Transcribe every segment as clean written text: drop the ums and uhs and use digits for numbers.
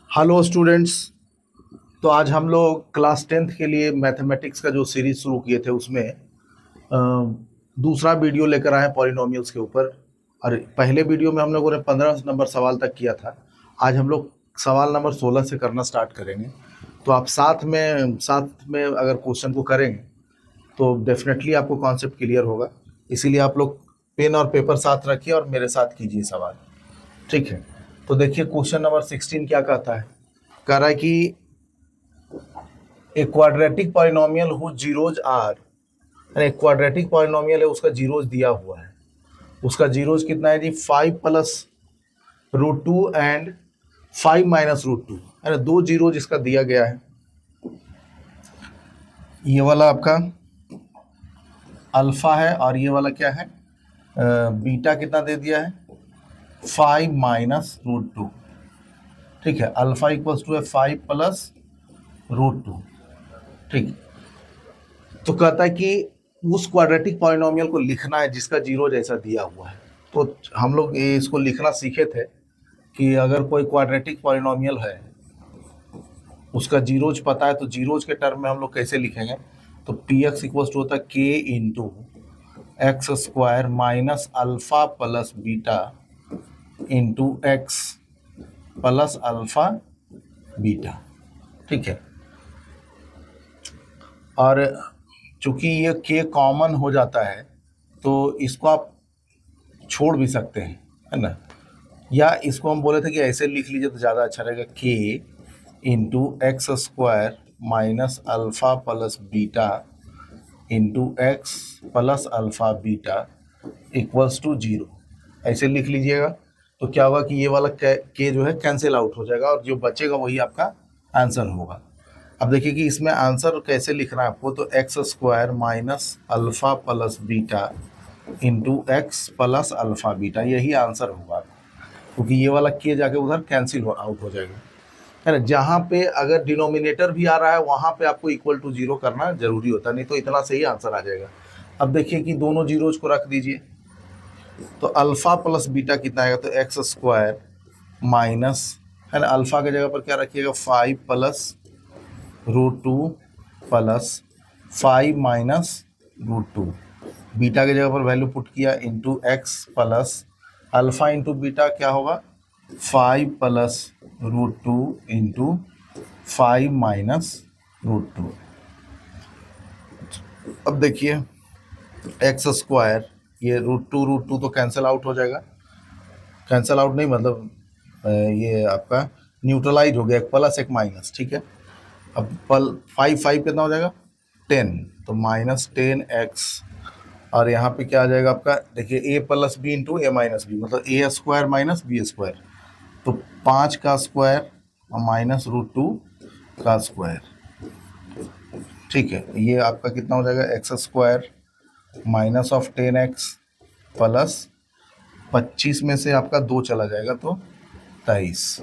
Hello students. तो आज हम लोग क्लास टेंथ के लिए मैथमेटिक्स का जो सीरीज शुरू किए थे उसमें दूसरा वीडियो लेकर आए पॉलिनोमियल्स के ऊपर। और पहले वीडियो में हम लोगों ने 15 नंबर सवाल तक किया था। आज हम लोग सवाल नंबर 16 से करना स्टार्ट करेंगे। तो आप साथ में अगर क्वेश्चन को करेंगे तो डेफिनेटली आपको कॉन्सेप्ट क्लियर होगा। इसीलिए आप लोग पेन और पेपर साथ रखिए और मेरे साथ कीजिए सवाल। ठीक है। तो देखिए क्वेश्चन नंबर 16 क्या कहता है। कह रहा है कि a quadratic polynomial whose zeros are, यानी क्वाड्रेटिक पॉलिनोमियल है उसका जीरोज दिया हुआ है। उसका जीरोज कितना है जी? 5 + √2 एंड 5 - √2, यानी दो जीरोज इसका दिया गया है। ये वाला आपका अल्फा है और ये वाला क्या है? बीटा कितना दे दिया है? 5 - √2। ठीक है, अल्फा इक्वल्स टू है 5 + √2। ठीक। तो कहता है कि उस क्वाड्रेटिक पॉलिनोमियल को लिखना है जिसका जीरो जैसा दिया हुआ है। तो हम लोग ये इसको लिखना सीखे थे कि अगर कोई क्वाड्रेटिक पॉलिनोमियल है उसका जीरोज पता है तो जीरोज के टर्म में हम लोग कैसे लिखेंगे। तो पी एक्स इक्वल्स टू होता है के into x square minus alpha plus beta into x plus alpha beta. ठीक है। और चूंकि ये के कॉमन हो जाता है तो इसको आप छोड़ भी सकते हैं, है ना। या इसको हम बोले थे कि ऐसे लिख लीजिए तो ज़्यादा अच्छा रहेगा, k into x square minus alpha plus beta into x plus alpha beta equals to 0। ऐसे लिख लीजिएगा तो क्या होगा कि ये वाला के जो है कैंसिल आउट हो जाएगा और जो बचेगा वही आपका आंसर होगा। अब देखिए कि इसमें आंसर कैसे लिखना है आपको। तो x square minus alpha plus beta into x plus alpha beta, यही आंसर होगा क्योंकि ये वाला के जाके उधर कैंसिल आउट हो जाएगा, है ना। जहाँ पे अगर डिनोमिनेटर भी आ रहा है वहाँ पे आपको इक्वल टू 0 करना जरूरी होता है, नहीं तो इतना सही आंसर आ जाएगा। अब देखिए कि दोनों जीरोज को रख दीजिए तो अल्फा प्लस बीटा कितना आएगा? तो एक्स स्क्वायर माइनस, है ना, अल्फा की जगह पर क्या रखिएगा? 5 + √2 प्लस 5 - √2। बीटा की जगह पर वैल्यू पुट किया into x plus alpha into beta क्या होगा? 5 + √2 इंटू 5 - √2। अब देखिए एक्स स्क्वायर, ये √2 तो कैंसिल आउट हो जाएगा। कैंसिल आउट नहीं मतलब ये आपका न्यूट्रलाइज हो गया, एक प्लस एक माइनस। ठीक है। अब 5 कितना हो जाएगा? 10, तो -10x। और यहाँ पे क्या आ जाएगा आपका? देखिए a + b into a - b, मतलब a² माइनस b स्क्वायर। तो 5 का स्क्वायर माइनस √2 का स्क्वायर। ठीक है, ये आपका कितना हो जाएगा? X square minus of 10x plus 25 में से आपका 2 चला जाएगा तो 23।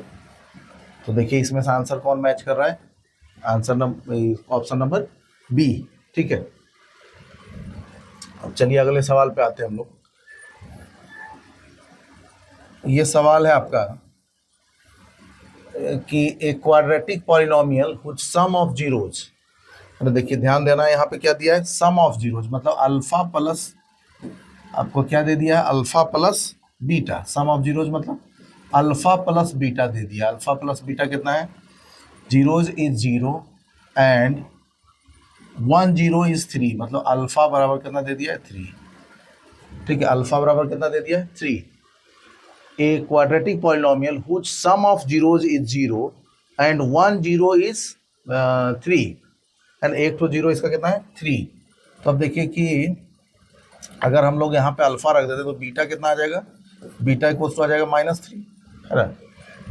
तो देखिए इसमें से आंसर कौन मैच कर रहा है? Answer option number B. ठीक है। अब चलिए अगले सवाल पे आते हैं हम लोग। ये सवाल है आपका कि a quadratic polynomial which sum of zeros, देखिए ध्यान देना, यहाँ पे क्या दिया है? सम ऑफ जीरोज, मतलब अल्फा प्लस, आपको क्या दे दिया है? Alpha plus beta. Sum of zeros मतलब अल्फा प्लस बीटा दे दिया। अल्फा प्लस बीटा कितना है? जीरोज इज 0 एंड 1 0 इज 3, मतलब अल्फा बराबर कितना दे दिया है? 3। ठीक है, अल्फा बराबर कितना दे दिया है? 3। A quadratic polynomial which sum of zeros is 0 and 1 0 is 3, and एक तो 0 इसका कितना है? 3। तो अब देखिए कि अगर हम लोग यहाँ पे अल्फा रख देते तो बीटा कितना आ जाएगा? बीटा इक्वल्स टू आ जाएगा -3, है ना।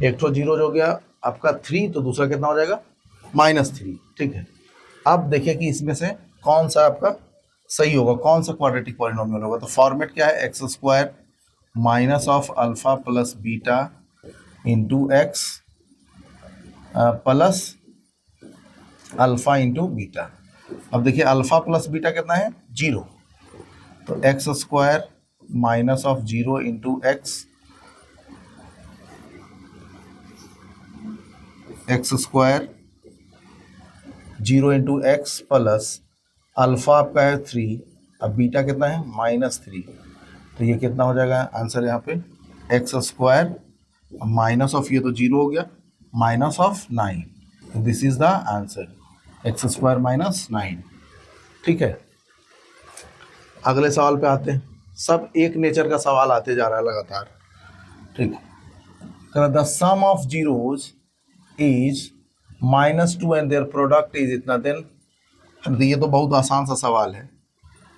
एक तो 0 हो गया आपका 3, तो दूसरा कितना हो जाएगा? -3। ठीक है। अब देखिए कि इसमें से कौन सा आपका सही होगा, कौन सा क्वाड्रेटिक पॉलिनोमियल होगा। तो फॉर्मेट क्या है? X square minus of alpha plus beta into x plus alpha into beta. अब देखिए अल्फा प्लस बीटा कितना है? 0, तो x square minus of 0 into x x square 0 into x plus alpha आपका है 3, अब बीटा कितना है -3, तो ये कितना हो जाएगा आंसर यहाँ पे एक्स स्क्वायर माइनस ऑफ ये तो 0 हो गया minus of 9, this is the answer x square -9। ठीक है, अगले सवाल पे आते हैं। सब एक नेचर का सवाल आते जा रहा है लगातार। ठीक है, the sum of zeros is -2 and their product is इतना, देन ये तो बहुत आसान सा सवाल है।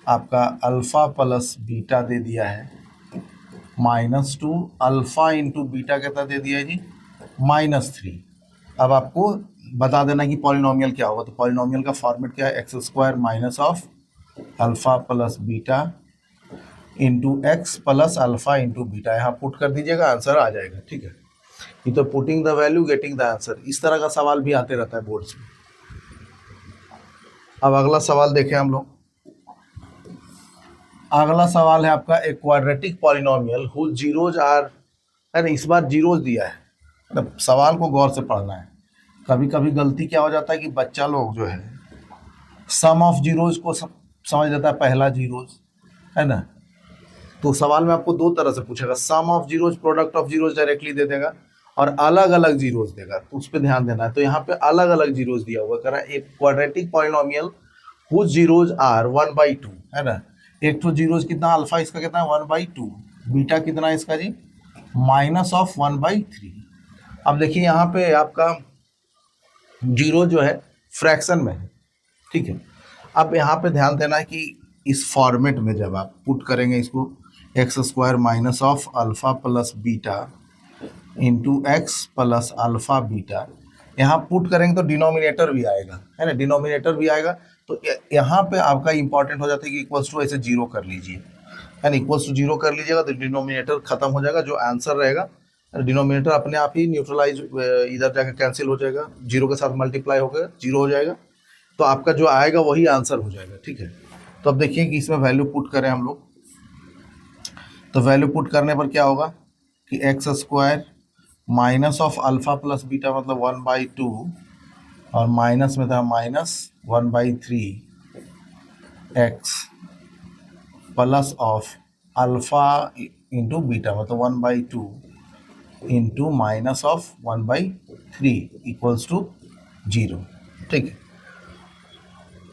आपका अल्फा प्लस बीटा दे दिया है -2, अल्फा इंटू बीटा कितना दे दिया है जी -3। अब आपको बता देना कि पॉलिनोमियल क्या होगा, तो पॉलिनोमियल का फॉर्मेट क्या है, X square minus of alpha plus beta into x plus alpha into beta, यहाँ पुट कर दीजिएगा आंसर आ जाएगा। ठीक है, ये तो putting the value getting the answer, इस तरह का सवाल भी आते रहता है बोर्ड्स में। अब अगला सवाल देखें हम लोग। अगला सवाल है आपका एक quadratic polynomial whose zeros are, अरे इस बार जीरोज दिया है, मतलब सवाल को गौर से पढ़ना है। कभी कभी गलती क्या हो जाता है कि बच्चा लोग जो है सम ऑफ जीरोज को समझ लेता है पहला जीरोज, है ना, तो सवाल में आपको दो तरह से पूछेगा, sum of zeros product of zeros directly दे देगा और अलग अलग जीरोज देगा, तो उस पर ध्यान देना है। तो यहाँ पे अलग अलग जीरोज दिया हुआ कह रहा है एक quadratic polynomial whose zeros are 1/2, है ना, एक तो जीरोज कितना अल्फा इसका कितना है 1/2, बीटा कितना है इसका जी -1/3। अब देखिए यहाँ पे आपका जीरो जो है फ्रैक्शन में है। ठीक है, अब यहाँ पे ध्यान देना है कि इस फॉर्मेट में जब आप पुट करेंगे इसको x square minus of alpha plus beta into x plus alpha beta, यहाँ पुट करेंगे तो डिनोमिनेटर भी आएगा, है ना, डिनोमिनेटर भी आएगा। तो यहाँ पे आपका इंपॉर्टेंट हो जाता है कि इक्वल्स टू ऐसे 0 कर लीजिए, है ना, इक्वल्स टू 0 कर लीजिएगा तो डिनोमिनेटर खत्म हो जाएगा, जो आंसर रहेगा डिनोमिनेटर अपने आप ही न्यूट्रलाइज इधर जाकर कैंसिल हो जाएगा, 0 के साथ मल्टीप्लाई होकर 0 हो जाएगा, तो आपका जो आएगा वही आंसर हो जाएगा। ठीक है, तो अब देखिए कि इसमें वैल्यू पुट करें हम लोग, तो वैल्यू पुट करने पर क्या होगा कि x square minus of alpha plus beta मतलब 1/2 और माइनस में था -1/3 x plus of alpha into beta मतलब 1/2 into minus of 1/3 equals to 0। ठीक है,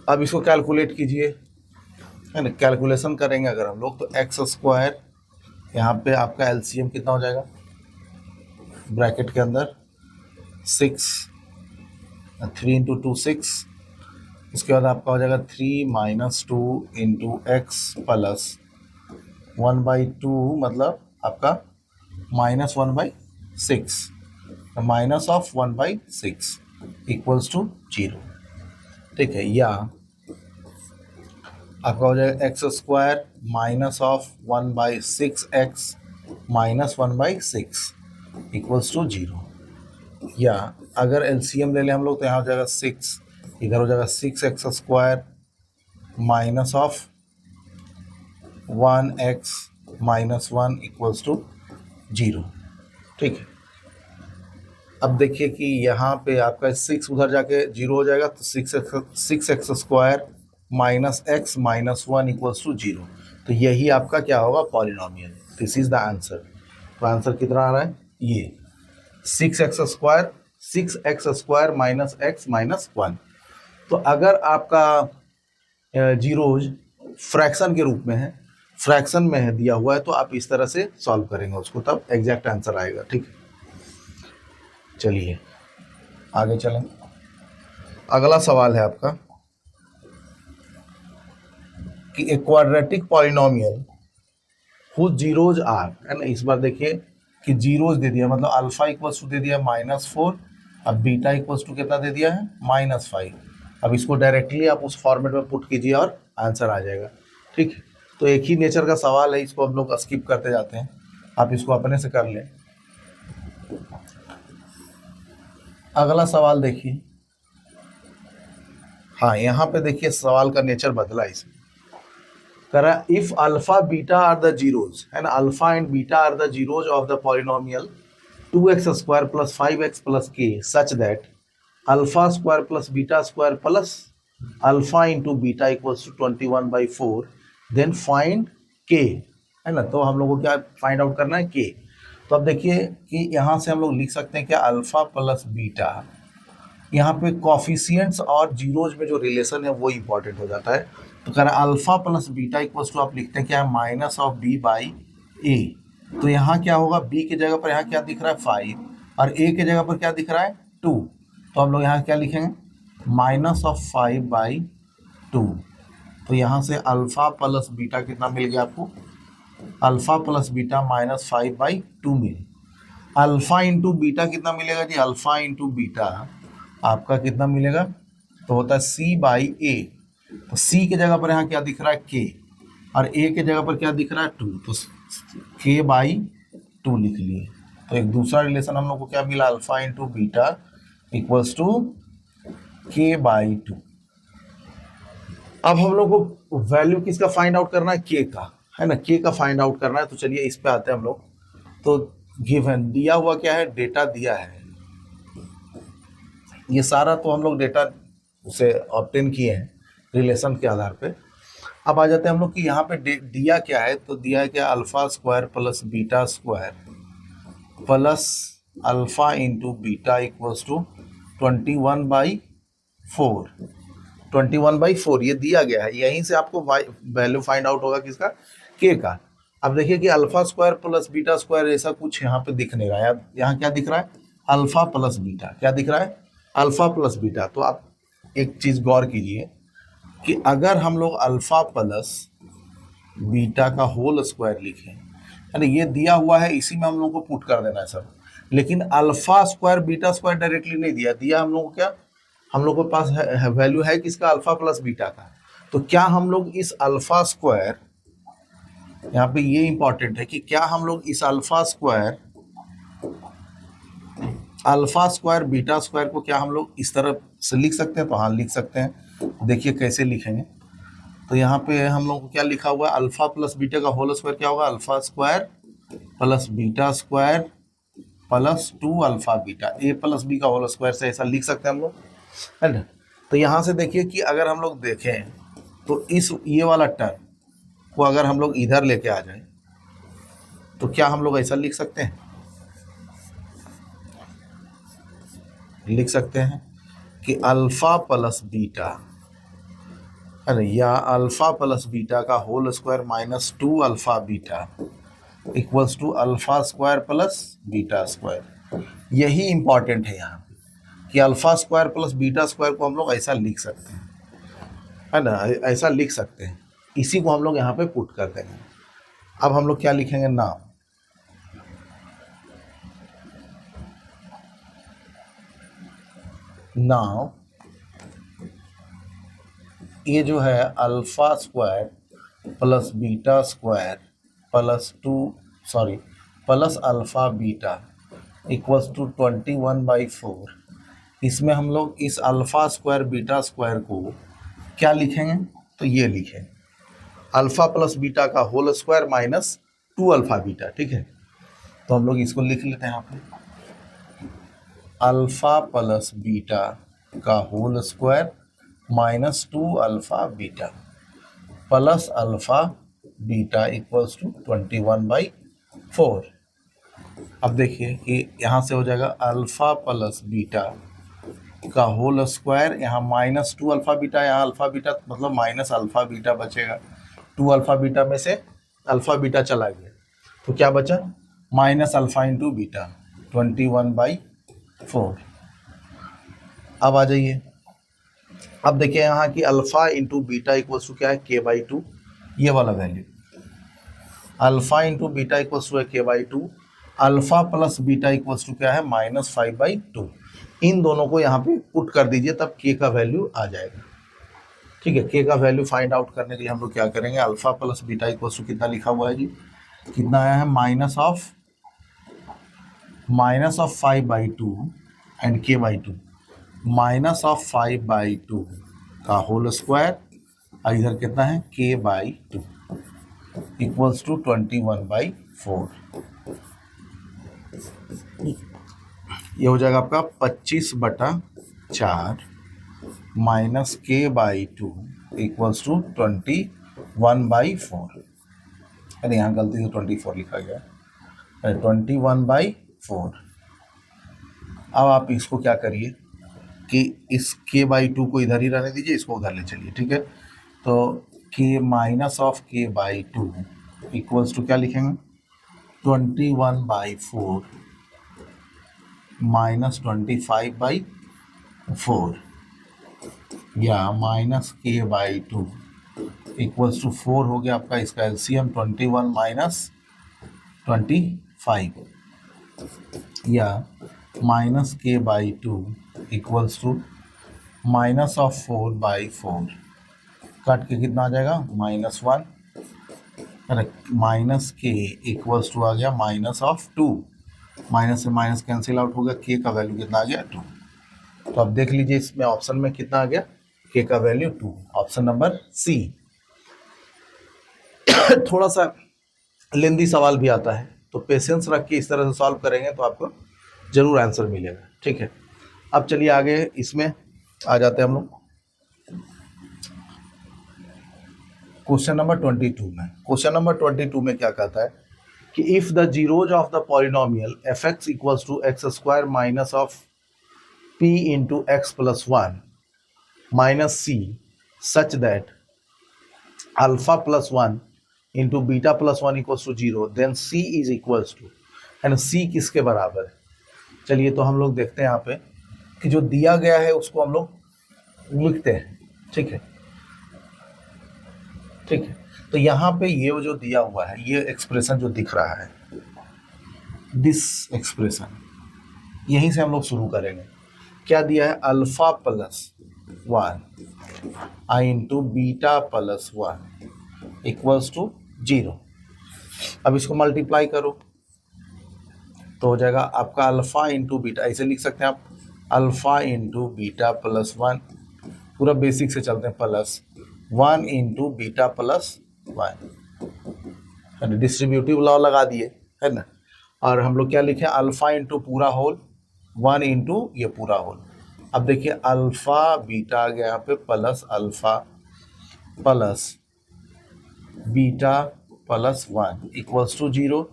अब इसको कैलकुलेट कीजिए, है ना, कैलकुलेशन करेंगे अगर हम लोग तो एक्स स्क्वायर यहाँ पे आपका एलसीएम कितना हो जाएगा ब्रैकेट के अंदर 6, 3 इंटू 2 6, उसके बाद आपका हो जाएगा 3 - 2 इंटू एक्स प्लस 1/2 मतलब आपका -1/6, माइनस ऑफ 1/6 इक्वल्स टू 0। ठीक है, या आपका हो जाएगा x square minus of 1/6 x minus 1/6 equals to 0, या अगर एलसीएम ले लें हम लोग तो यहाँ हो जाएगा 6, इधर हो जाएगा 6x square minus of 1x minus 1 equals to 0। ठीक है, अब देखिए कि यहाँ पे आपका 6 उधर जाके 0 हो जाएगा, तो 6x square minus x minus 1 equals to 0, तो यही आपका क्या होगा polynomial, this is the answer. तो आंसर कितना आ रहा है ये 6x square minus x minus 1। तो अगर आपका जीरोज फ्रैक्शन के रूप में है, फ्रैक्शन में है दिया हुआ है, तो आप इस तरह से सॉल्व करेंगे उसको, तब एग्जैक्ट आंसर आएगा। ठीक है, चलिए आगे चलें। अगला सवाल है आपका कि एक quadratic polynomial whose zeros are, है ना, इस बार देखिए कि जीरोज दे दिया मतलब अल्फा इक्वल्स टू दे दिया -4, अब बीटा इक्वल्स टू कितना दे दिया है -5। अब इसको डायरेक्टली आप उस फॉर्मेट में पुट कीजिए और आंसर आ जाएगा। ठीक है, तो एक ही नेचर का सवाल है, इसको हम लोग स्किप करते जाते हैं, आप इसको अपने से कर लें। अगला सवाल देखिए, हाँ यहाँ पे देखिए सवाल का नेचर बदला इसमें, कह रहा if alpha beta are the zeros, है ना, alpha and beta are the zeros of the polynomial 2x square plus 5x plus k such that alpha square plus beta square plus alpha into beta equals to 21/4, then find k, है ना। तो हम लोग को क्या find out करना है, के। तो अब देखिए कि यहाँ से हम लोग लिख सकते हैं क्या, अल्फा प्लस बीटा, यहाँ पे कॉफिशियंट्स और जीरोज में जो रिलेशन है वो इंपॉर्टेंट हो जाता है। तो कह रहा है alpha plus beta equals to, आप लिखते हैं क्या है, minus of B by a. तो यहाँ क्या होगा, बी की जगह पर यहाँ क्या दिख रहा है 5, और ए की जगह पर क्या दिख रहा है 2। तो हम लोग यहाँ क्या लिखेंगे, माइनस ऑफ 5/2। तो यहाँ से अल्फा प्लस बीटा कितना मिल गया आपको, अल्फा प्लस बीटा -5/2 मिले। अल्फा इंटू बीटा कितना मिलेगा जी, अल्फा इंटू बीटा आपका कितना मिलेगा, तो होता है C/A। तो C की जगह पर यहाँ क्या दिख रहा है K, और A की जगह पर क्या दिख रहा है 2, तो K/2 लिख लिए। तो एक दूसरा रिलेशन हम लोग को क्या मिला, alpha into beta equals to K/2। अब हम लोग को वैल्यू किसका फाइंड आउट करना है, K का, है ना, K का फाइंड आउट करना है। तो चलिए इस पे आते हैं हम लोग। तो गिवन दिया हुआ क्या है, डेटा दिया है, ये सारा तो हम लोग डेटा उसे ऑब्टेन किए हैं रिलेशन के आधार पे। अब आ जाते हैं हम लोग कि यहाँ पे दिया क्या है, तो दिया है क्या, alpha square plus beta square plus alpha into beta equals to 21/4। 21/4 ये दिया गया है, यहीं से आपको वैल्यू फाइंड आउट होगा किसका, के का। अब देखिए कि alpha square plus beta square ऐसा कुछ यहाँ पे दिख नहीं रहा है, यहाँ क्या दिख रहा है, अल्फा प्लस बीटा, क्या दिख रहा है, अल्फा प्लस बीटा। तो आप एक चीज़ गौर कीजिए कि अगर हम लोग अल्फा प्लस बीटा का होल स्क्वायर लिखें, यानी ये दिया हुआ है, इसी में हम लोग को पुट कर देना है सब। लेकिन alpha square beta square directly नहीं दिया हम लोग को क्या, हम लोग के पास वैल्यू है किसका, अल्फा प्लस बीटा का। तो क्या हम लोग इस अल्फा स्क्वायर, यहाँ पे ये इंपॉर्टेंट है कि क्या हम लोग इस अल्फा स्क्वायर बीटा स्क्वायर को क्या हम लोग इस तरह से लिख सकते हैं, तो हाँ लिख सकते हैं। देखिए कैसे लिखेंगे, तो यहाँ पे हम लोग को क्या लिखा हुआ है, अल्फा प्लस बीटा का होल स्क्वायर क्या होगा, alpha square plus beta square plus 2 alpha beta, A plus B का होल स्क्वायर से ऐसा लिख सकते हैं हम लोग, है ना। तो यहाँ से देखिए कि अगर हम लोग देखें तो इस ये वाला टर्म को अगर हम लोग इधर लेके आ जाए तो क्या हम लोग ऐसा लिख सकते हैं, लिख सकते हैं कि अल्फा प्लस बीटा, अरे या अल्फा प्लस बीटा का whole square -2 alpha beta equals to alpha square plus beta square. यही इंपॉर्टेंट है यहाँ पे कि alpha square plus beta square को हम लोग ऐसा लिख सकते हैं, है ना, ऐसा लिख सकते हैं। इसी को हम लोग यहाँ पे पुट कर देंगे। अब हम लोग क्या लिखेंगे, नाउ ये जो है alpha square plus beta square plus alpha beta equals to 21/4। इसमें हम लोग इस अल्फा स्क्वायर बीटा स्क्वायर को क्या लिखेंगे, तो ये लिखें अल्फा प्लस बीटा का होल स्क्वायर -2 अल्फा बीटा, ठीक है। तो हम लोग इसको लिख लेते हैं यहाँ पे, अल्फा प्लस बीटा का whole square -2 alpha beta plus alpha beta equals to 21/4। अब देखिए कि यहाँ से हो जाएगा अल्फा प्लस बीटा का होल स्क्वायर, यहाँ -2 अल्फा बीटा, यहाँ अल्फा बीटा मतलब माइनस अल्फा बीटा बचेगा, 2 अल्फा बीटा में से अल्फा बीटा चला गया, तो क्या बचा, माइनस अल्फा इंटू बीटा 21/4। अब आ जाइए, अब देखिए यहाँ की alpha into beta equals to क्या है, K/2, ये वाला value, alpha into beta equals to है K/2, alpha plus beta equals to क्या है, -5/2। इन दोनों को यहाँ पे पुट कर दीजिए, तब K का वैल्यू आ जाएगा, ठीक है। K का वैल्यू फाइंड आउट करने के लिए हम लोग क्या करेंगे, alpha plus beta equals to कितना लिखा हुआ है जी, कितना आया है, माइनस ऑफ 5/2 एंड K/2, -5/2 का होल स्क्वायर, और इधर कितना है, K/2 इक्वल्स टू 21/4। ये हो जाएगा आपका 25/2। 4 minus k by 2 equals to 21/4। अरे यहाँ गलती से 24 लिखा गया, 21/4। अब आप इसको क्या करिए कि इस के बाई 2 को इधर ही रहने दीजिए, इसको उधर ले चलिए, ठीक है। तो के माइनस ऑफ के बाई 2 इक्वल्स टू क्या लिखेंगे, 21/4 माइनस 25/4 या minus k by 2 equals to 4 हो गया आपका इसका एलसीएम 21 माइनस 25 या minus k by 2 equals to minus of 4/4 काट के कितना आ जाएगा -1। अरे माइनस के इक्वल्स टू आ गया माइनस ऑफ 2, माइनस से माइनस कैंसिल आउट हो गया, के का वैल्यू कितना आ गया 2। तो अब देख लीजिए इसमें ऑप्शन में कितना आ गया, के का वैल्यू 2, ऑप्शन नंबर सी। थोड़ा सा लेंदी सवाल भी आता है, तो पेशेंस रख के इस तरह से सॉल्व करेंगे तो आपको जरूर आंसर मिलेगा, ठीक है। अब चलिए आगे इसमें आ जाते हैं हम लोग क्वेश्चन नंबर 22 में। क्वेश्चन नंबर 22 में क्या कहता है कि if the zeros of the polynomial f x equals to x square minus of P into x plus 1 minus c such that alpha plus 1 into beta plus 1 equals to 0 then c is equals to, है ना, सी किसके बराबर है। चलिए तो हम लोग देखते हैं यहाँ पे कि जो दिया गया है उसको हम लोग लिखते हैं, ठीक है, ठीक है। तो यहाँ पे ये जो दिया हुआ है, ये एक्सप्रेशन जो दिख रहा है, दिस एक्सप्रेशन, यहीं से हम लोग शुरू करेंगे। क्या दिया है, alpha plus 1 I into beta plus 1 equals to 0। अब इसको मल्टीप्लाई करो तो हो जाएगा आपका अल्फा इंटू बीटा, ऐसे लिख सकते हैं आप, अल्फा इंटू बीटा प्लस 1, पूरा बेसिक से चलते हैं, प्लस 1 इंटू बीटा प्लस 1, है ना, डिस्ट्रीब्यूटिव लॉ लगा दिए, है ना। और हम लोग क्या लिखे, अल्फा इंटू पूरा होल 1 इंटू ये पूरा होल। अब देखिए अल्फा बीटा आ गया यहाँ पे, plus alpha plus beta plus 1 equals to 0।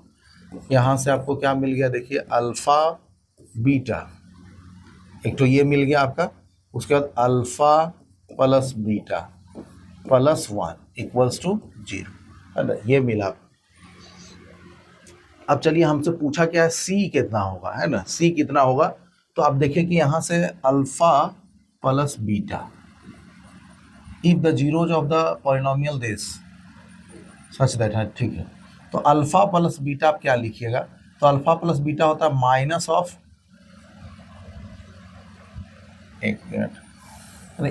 यहाँ से आपको क्या मिल गया, देखिए अल्फा बीटा, एक तो ये मिल गया आपका, उसके बाद alpha plus beta plus 1 equals to 0, है ना, ये मिला। अब चलिए हमसे पूछा क्या है, सी कितना होगा, है ना, सी कितना होगा। तो आप देखिए कि यहाँ से alpha plus beta, if the zeros of the polynomial this such that, है, ठीक है। तो अल्फा प्लस बीटा आप क्या लिखिएगा, तो अल्फा प्लस बीटा होता है माइनस ऑफ, एक मिनट,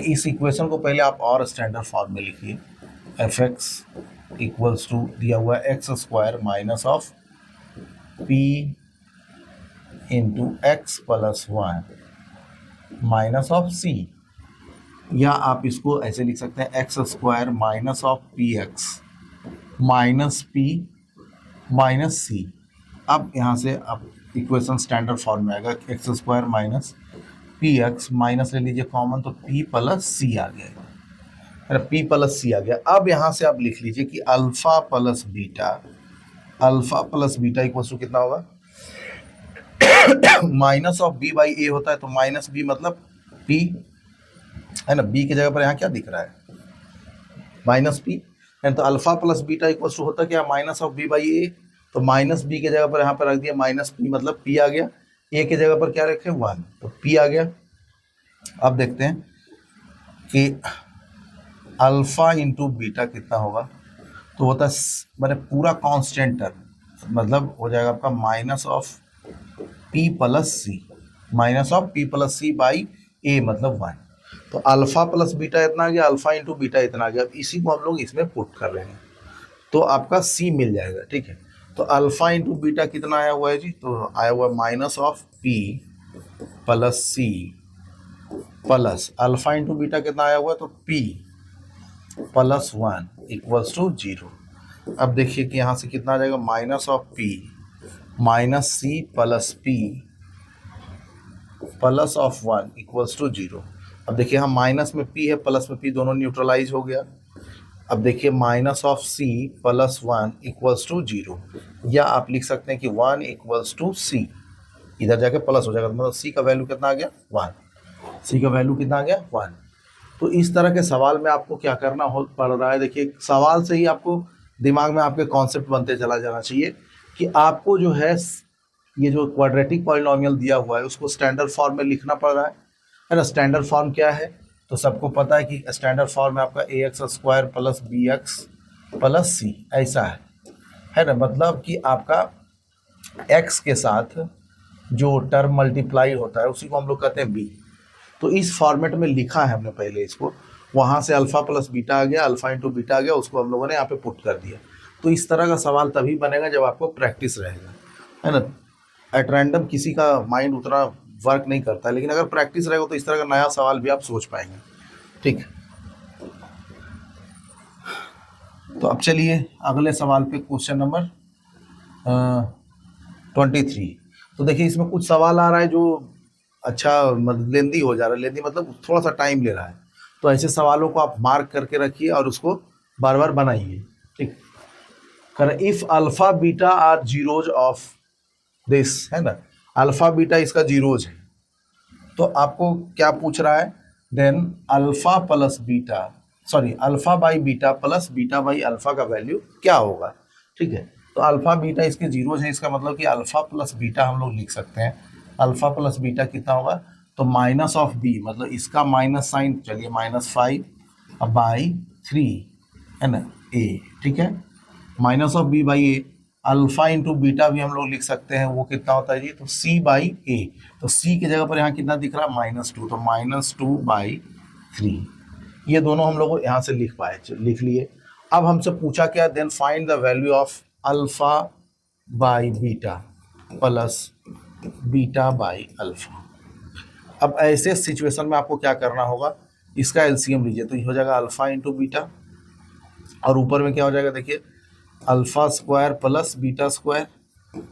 इस इक्वेशन को पहले आप और स्टैंडर्ड फॉर्म में लिखिए, एफ एक्स इक्वल्स टू दिया हुआ है X square minus of P into x plus 1 minus of C, या आप इसको ऐसे लिख सकते हैं X square minus of P X minus P minus C. अब यहाँ से अब इक्वेशन स्टैंडर्ड फॉर्म में आएगा, X square minus P X, minus ले लीजिए कॉमन तो पी प्लस सी आ गया, पी प्लस सी आ गया। अब यहाँ से आप लिख लीजिए कि alpha plus beta equals to कितना होगा, minus of B by a होता है, तो माइनस बी मतलब पी, है ना, बी की जगह पर यहाँ क्या दिख रहा है, माइनस पी, तो alpha plus beta equals to होता क्या, minus of B by a, तो माइनस बी की जगह पर यहाँ पर रख दिया माइनस पी, मतलब पी आ गया, ए की जगह पर क्या रखे 1, तो पी आ गया। अब देखते हैं कि अल्फा इंटू बीटा कितना होगा, तो होता है मैंने पूरा कांस्टेंट टर्म, मतलब हो जाएगा आपका minus of P plus C, minus of P plus C by A मतलब 1। तो अल्फा प्लस बीटा इतना आ गया, अल्फा इंटू बीटा इतना आ गया। अब इसी को हम लोग इसमें पुट कर लेंगे तो आपका सी मिल जाएगा, ठीक है। तो अल्फा इंटू बीटा कितना आया हुआ है जी, तो आया हुआ minus of P plus c plus alpha into beta कितना आया हुआ है, तो पी प्लस 1 इक्वल्स टू 0। अब देखिए कि यहाँ से कितना आ जाएगा, minus of p minus c plus p plus of 1 equals to 0। अब देखिए हम माइनस में p है, प्लस में p, दोनों न्यूट्रलाइज हो गया। अब देखिए minus of c plus 1 equals to 0, या आप लिख सकते हैं कि 1 इक्वल्स टू c, इधर जाके प्लस हो जाएगा, मतलब c का वैल्यू कितना आ गया 1, c का वैल्यू कितना आ गया 1। तो इस तरह के सवाल में आपको क्या करना हो पड़ रहा है, देखिए सवाल से ही आपको दिमाग में आपके कॉन्सेप्ट बनते चला जाना चाहिए कि आपको जो है ये जो क्वाड्रेटिक पॉलिनोमियल दिया हुआ है उसको स्टैंडर्ड फॉर्म में लिखना पड़ रहा है ना। स्टैंडर्ड फॉर्म क्या है, तो सबको पता है कि स्टैंडर्ड फॉर्म है आपका ax² plus bx plus c, ऐसा है ना। मतलब कि आपका x के साथ जो टर्म मल्टीप्लाई होता है उसी को हम लोग कहते हैं b। तो इस फॉर्मेट में लिखा है हमने पहले इसको, वहाँ से अल्फ़ा प्लस बीटा आ गया, अल्फ़ा इंटू बीटा आ गया, उसको हम लोगों ने यहाँ पे पुट कर दिया। तो इस तरह का सवाल तभी बनेगा जब आपको प्रैक्टिस रहेगा, है ना। एट रैंडम किसी का माइंड उतना वर्क नहीं करता है, लेकिन अगर प्रैक्टिस रहेगा तो इस तरह का नया सवाल भी आप सोच पाएंगे। ठीक, तो अब चलिए अगले सवाल पे, क्वेश्चन नंबर 23। तो देखिए इसमें कुछ सवाल आ रहा है जो अच्छा मतलब लेंदी हो जा रहा है, लेंदी मतलब थोड़ा सा टाइम ले रहा है। तो ऐसे सवालों को आप मार्क करके रखिए और उसको बार बार बनाइए। ठीक, कर if alpha beta are zeros of this, है ना, अल्फा बीटा इसका जीरोज है, तो आपको क्या पूछ रहा है, then alpha plus beta, sorry alpha by beta plus beta by alpha का वैल्यू क्या होगा। ठीक है, तो अल्फा बीटा इसके जीरोज है, इसका मतलब कि अल्फा प्लस बीटा हम लोग लिख सकते हैं। अल्फा प्लस बीटा कितना होगा, तो माइनस ऑफ बी, मतलब इसका माइनस साइन, चलिए -5/3 है ना ए। ठीक है, minus of B by a, alpha into beta भी हम लोग लिख सकते हैं, वो कितना होता है जी, तो c बाई ए। तो c की जगह पर यहाँ कितना दिख रहा है -2, तो -2/3। ये दोनों हम लोग यहाँ से लिख पाए, लिख लिए। अब हमसे पूछा क्या, then find the value of alpha by beta plus beta by alpha. अब ऐसे सिचुएशन में आपको क्या करना होगा, इसका एलसीएम लीजिए, तो ये हो जाएगा अल्फा इंटू बीटा, और ऊपर में क्या हो जाएगा देखिए alpha square plus beta square, है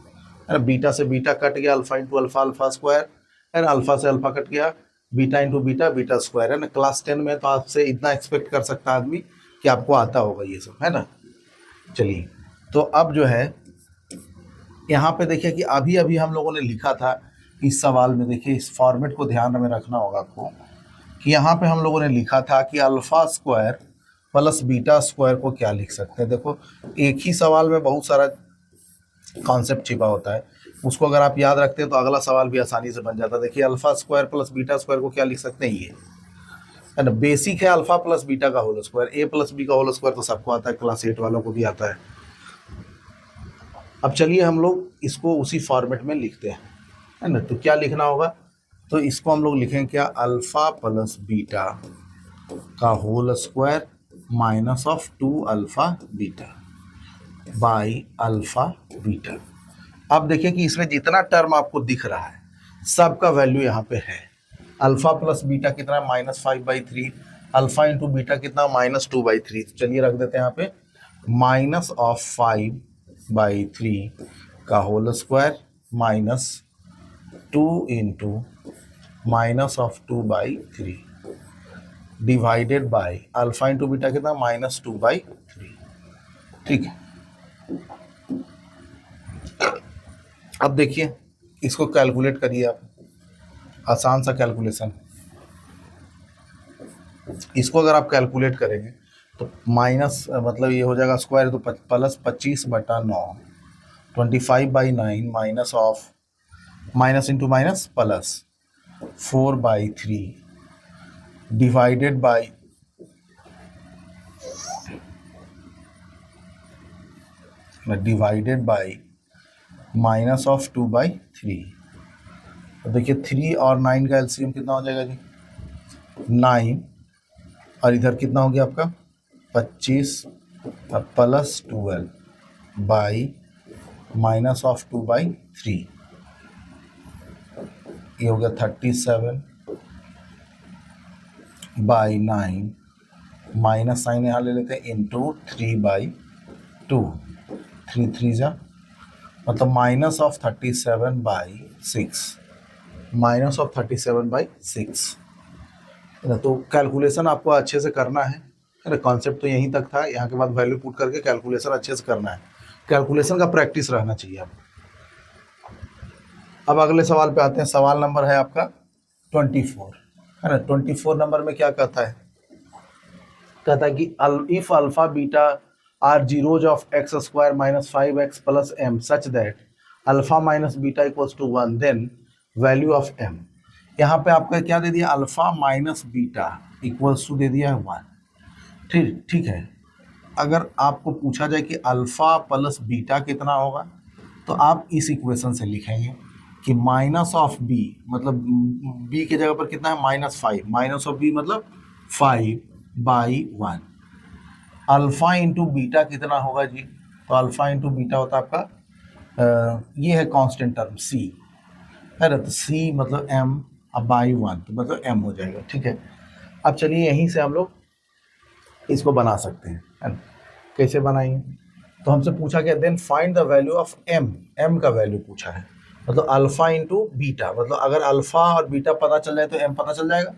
ना, बीटा से बीटा कट गया, alpha into alpha, alpha square, है ना, अल्फा से अल्फा कट गया, beta into beta, beta square, है ना। क्लास 10 में तो आपसे इतना एक्सपेक्ट कर सकता है आदमी कि आपको आता होगा ये सब, है ना। चलिए, तो अब जो है यहाँ पे देखिए कि अभी अभी हम लोगों ने लिखा था इस सवाल में, देखिए इस फॉर्मेट को ध्यान में रखना होगा आपको, कि यहाँ पे हम लोगों ने लिखा था कि alpha square plus beta square को क्या लिख सकते हैं। देखो एक ही सवाल में बहुत सारा कॉन्सेप्ट छिपा होता है, उसको अगर आप याद रखते हैं तो अगला सवाल भी आसानी से बन जाता है। देखिए alpha square plus beta square को क्या लिख सकते हैं, ये है ना, बेसिक है अल्फा प्लस बीटा का होल स्क्वायर, ए प्लस बी का होल स्क्वायर तो सबको आता है, क्लास 8 वालों को भी आता है। अब चलिए हम लोग इसको उसी फॉर्मेट में लिखते हैं, है ना। तो क्या लिखना होगा, तो इसको हम लोग लिखेंगे क्या, अल्फा प्लस बीटा का whole square minus of 2 alpha beta by alpha beta. अब देखिए कि इसमें जितना टर्म आपको दिख रहा है सबका वैल्यू यहाँ पे है। अल्फा प्लस बीटा कितना, -5/3, अल्फा इंटू बीटा कितना, -2/3। तो चलिए रख देते हैं यहाँ पे माइनस ऑफ 5/3 का whole square minus 2 into minus of 2/3 divided by alpha into beta कितना, -2/3। ठीक है, अब देखिए इसको कैलकुलेट करिए आप, आसान सा कैलकुलेशन। इसको अगर आप कैलकुलेट करेंगे तो माइनस मतलब ये हो जाएगा स्क्वायर, तो plus 25/9, 25/9 minus of, minus into minus plus 4/3 divided by minus of 2/3। तो देखिए 3 और 9 का एलसीएम कितना हो जाएगा जी, 9, और इधर कितना हो गया आपका 25 प्लस 12 बाई माइनस ऑफ 2/3, ये हो गया 37/9 माइनस साइन यहाँ ले लेते हैं इंटू 3/2, 3 3 जा मतलब -37/6 -37/6 है ना। तो कैलकुलेशन आपको अच्छे से करना है ना। कॉन्सेप्ट तो यहीं तक था, यहाँ के बाद वैल्यू पुट करके कैलकुलेशन अच्छे से करना है। कैलकुलेशन का प्रैक्टिस रहना चाहिए आपको। अब अगले सवाल पे आते हैं। सवाल नंबर है आपका 24 है ना। 24 नंबर में क्या कहता है? कहता है कि if alpha beta are zeros of X square minus 5x plus M such that alpha minus beta equals to 1 then value of M. यहाँ पे आपका क्या दे दिया? Alpha minus beta equals to दे दिया है 1। ठीक ठीक है। अगर आपको पूछा जाए कि अल्फा प्लस बीटा कितना होगा, तो आप इस इक्वेशन से लिखेंगे कि माइनस ऑफ बी, मतलब बी की जगह पर कितना है? -5, माइनस ऑफ बी मतलब 5/1। अल्फा इंटू बीटा कितना होगा जी? तो अल्फा इंटू बीटा होता है आपका ये है कांस्टेंट टर्म सी है ना। तो सी मतलब m, अब बाई 1 तो मतलब m हो जाएगा। ठीक है। अब चलिए यहीं से हम लोग इसको बना सकते हैं, है ना। कैसे बनाएंगे? तो हमसे पूछा गया then find the value of m। m का वैल्यू पूछा है, मतलब अल्फा इंटू बीटा, मतलब अगर अल्फा और बीटा पता चल जाए तो m पता चल जाएगा।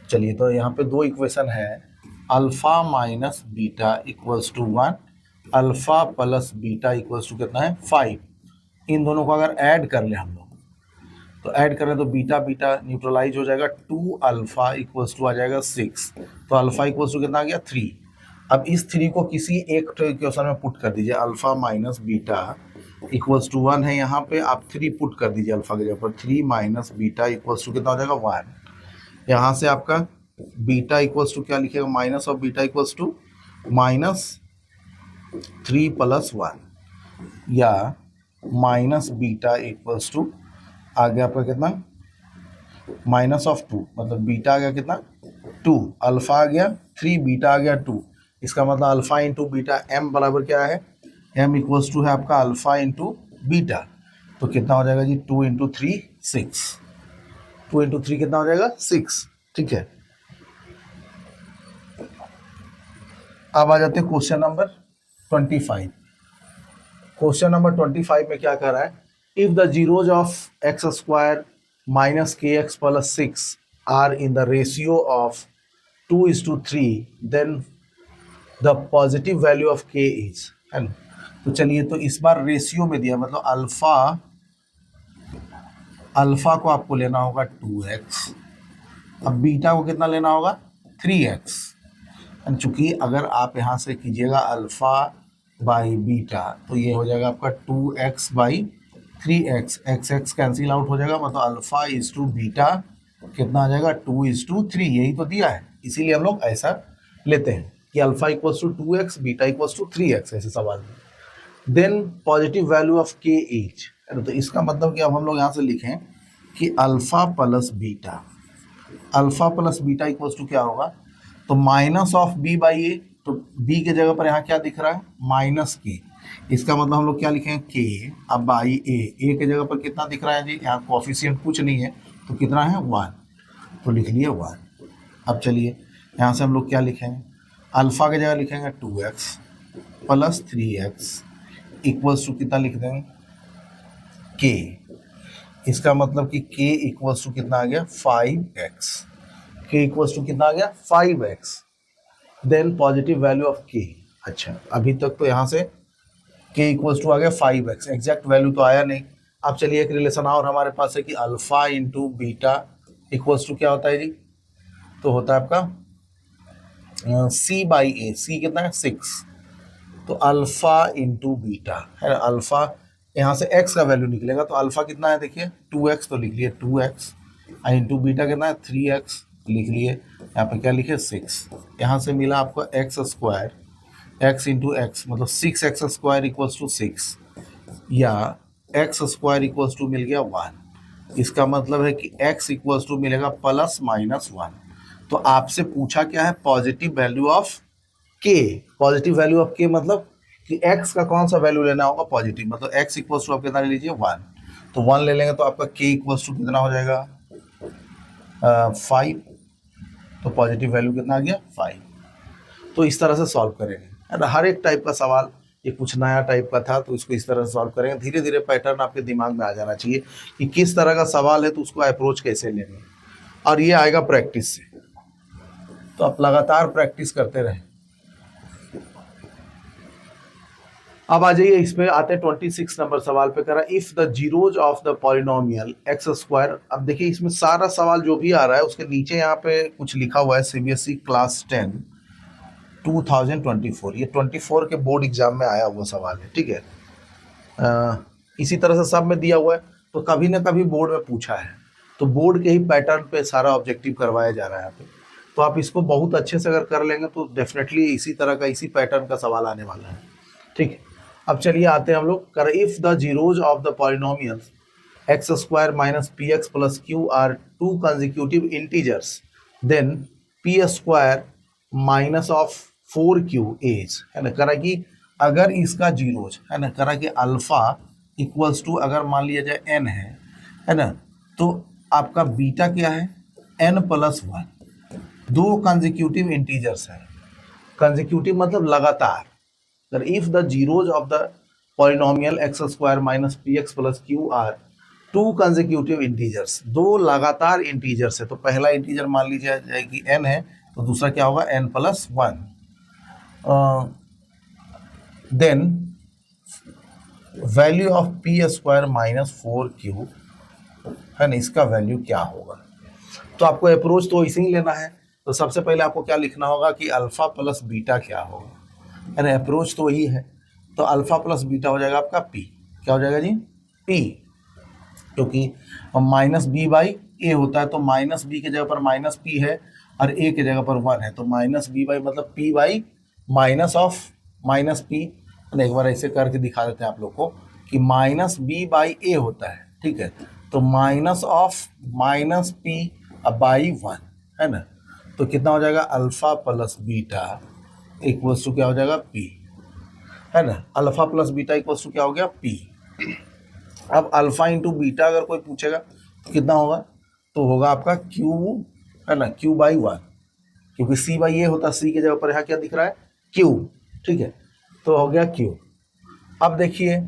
चलिए, तो यहाँ पे दो इक्वेशन है, alpha minus beta equals to 1, alpha plus beta equals to कितना है? 5। इन दोनों को अगर ऐड कर ले हम लोग, तो ऐड करें तो बीटा बीटा न्यूट्रलाइज हो जाएगा। 2 अल्फा इक्वल्स टू आ जाएगा 6, तो अल्फा इक्वल्स टू कितना आ गया? 3। अब इस 3 को किसी एक इक्वेशन में पुट कर दीजिए। Alpha minus beta equals to 1 है, यहाँ पे आप 3 पुट कर दीजिए अल्फा की जगह पर। 3 माइनस बीटा इक्वल्स टू कितना हो जाएगा? 1। यहाँ से आपका बीटा इक्वल्स टू क्या लिखेगा? Minus of beta equals to -3 plus 1, या माइनस बीटा इक्वल्स टू आ गया आपका कितना? माइनस ऑफ 2, मतलब बीटा आ गया कितना? 2, अल्फा आ गया 3, बीटा आ गया 2। इसका मतलब अल्फा इंटू बीटा m बराबर क्या है? m इक्वल्स टू है आपका अल्फा इंटू बीटा। तो कितना हो जाएगा जी? 2 इंटू 3 6। 2 इंटू 3 कितना हो जाएगा? 6। ठीक है। अब आ जाते हैं क्वेश्चन नंबर 25। क्वेश्चन नंबर 25 में क्या कर रहा है? If the zeros of X square minus K X plus 6 are in the ratio of 2:3, then the positive value of K is, है ना। तो चलिए, तो इस बार रेशियो में दिया, मतलब अल्फा को आपको लेना होगा 2x, अब बीटा को कितना लेना होगा? 3x। चूंकि अगर आप यहाँ से कीजिएगा अल्फा बाई बीटा, तो ये हो जाएगा आपका 2x by 3x, x cancel out हो जाएगा, मतलब अल्फा इज टू बीटा कितना आ जाएगा? 2:3। यही तो दिया है, इसीलिए हम लोग ऐसा लेते हैं कि alpha equals to 2x, beta equals to 3x, ऐसे सवाल में। Then positive value of k h, तो इसका मतलब कि अब हम लोग यहाँ से लिखें कि alpha plus beta equals to क्या होगा? तो minus of B by a, तो बी के जगह पर यहाँ क्या दिख रहा है? माइनस के। इसका मतलब हम लोग क्या लिखेंगे? के, अब बाई ए के जगह पर कितना दिख रहा है जी? यहाँ कोफिशिएंट कुछ नहीं है, तो कितना है? 1, तो लिख लिए 1। अब चलिए, यहाँ से हम लोग क्या लिखेंगे? अल्फा की जगह लिखेंगे 2x plus 3x equals to कितना लिख देंगे? के। इसका मतलब कि k इक्वल्स टू कितना आ गया? 5x। k इक्वल्स टू कितना आ गया? 5x। Then positive value of k। अच्छा, अभी तक तो यहाँ से k इक्वल्स टू आ गया 5x, एग्जैक्ट वैल्यू तो आया नहीं। अब चलिए, एक रिलेशन और हमारे पास है कि alpha into beta equals to क्या होता है जी? तो होता है आपका c बाई ए। c कितना है? 6। तो अल्फा इंटू बीटा है ना, अल्फा यहाँ से x का वैल्यू निकलेगा, तो अल्फा कितना है? देखिए 2x, तो लिख लिए 2x, इंटू बीटा कितना है? 3x, लिख लिए। यहाँ पे क्या लिखे? 6। यहाँ से मिला आपको x square, x into x मतलब 6x स्क्वायर इक्वल्स टू 6, या x स्क्वायर इक्वल्स टू मिल गया 1। इसका मतलब है कि x इक्वल्स टू मिलेगा प्लस माइनस 1। तो आपसे पूछा क्या है? Positive value of k। Positive value of k मतलब कि x का कौन सा वैल्यू लेना होगा? पॉजिटिव, मतलब x इक्वल्स टू आप कितना ले लीजिए? 1। तो 1 ले लेंगे तो आपका k इक्वल्स टू कितना हो जाएगा? 5। तो पॉजिटिव वैल्यू कितना आ गया? 5। तो इस तरह से सॉल्व करेंगे, है ना। हर एक टाइप का सवाल ये कुछ नया टाइप का था, तो इसको इस तरह से सॉल्व करेंगे। धीरे धीरे पैटर्न आपके दिमाग में आ जाना चाहिए कि किस तरह का सवाल है तो उसको अप्रोच कैसे लेना है, और ये आएगा प्रैक्टिस से। तो आप लगातार प्रैक्टिस करते रहें। अब आ जाइए इस पे आते हैं 26 नंबर सवाल पे। करा if the zeros of the polynomial X square. अब देखिए इसमें सारा सवाल जो भी आ रहा है उसके नीचे यहाँ पे कुछ लिखा हुआ है सीबीएसई क्लास 10 2024, ये 24 के बोर्ड एग्जाम में आया हुआ सवाल है, ठीक है। इसी तरह से सब में दिया हुआ है, तो कभी ना कभी बोर्ड में पूछा है, तो बोर्ड के ही पैटर्न पे सारा ऑब्जेक्टिव करवाया जा रहा है यहाँ पे। तो आप इसको बहुत अच्छे से अगर कर लेंगे तो डेफिनेटली इसी तरह का, इसी पैटर्न का सवाल आने वाला है, ठीक है। अब चलिए आते हैं हम लोग। कर if the zeros of the polynomials x square minus P x plus q are two consecutive integers, then p square minus of 4q is, है ना। करा कि अगर इसका जीरोज, है ना, करा कि अल्फा इक्वल्स टू, अगर मान लिया जाए n है ना, तो आपका बीटा क्या है, n प्लस 1। दो कंजिक्यूटिव इंटीजर्स है, कंजिक्यूटिव मतलब लगातार। If the zeros of the polynomial X square minus P x plus q are two consecutive integers, दो लगातार इंटीजर्स है, तो पहला इंटीजर मान लीजिए जाए कि n है, तो दूसरा क्या होगा n plus 1। Then value of p square minus 4q, है ना, इसका वैल्यू क्या होगा। तो आपको अप्रोच तो इसे ही लेना है। तो सबसे पहले आपको क्या लिखना होगा कि अल्फा प्लस बीटा क्या होगा, है ना। अप्रोच तो वही है, तो अल्फा प्लस बीटा हो जाएगा आपका p। क्या हो जाएगा जी, p, क्योंकि माइनस बी बाई ए होता है, तो माइनस बी की जगह पर माइनस पी है और ए की जगह पर 1 है, तो माइनस बी बाई मतलब p by minus of minus P. एक बार ऐसे करके दिखा देते हैं आप लोग को कि माइनस बी बाई ए होता है, ठीक है, तो minus of minus p by 1, है ना। तो कितना हो जाएगा, alpha plus beta equals to क्या हो जाएगा, पी, है ना। Alpha plus beta equals to क्या हो गया, पी। अब अल्फा इंटू बीटा अगर कोई पूछेगा तो कितना होगा, तो होगा आपका क्यू, है ना, क्यू बाई 1, क्योंकि सी बाई ए होता है, सी की जगह पर यहाँ क्या दिख रहा है, क्यू, ठीक है, तो हो गया क्यू। अब देखिए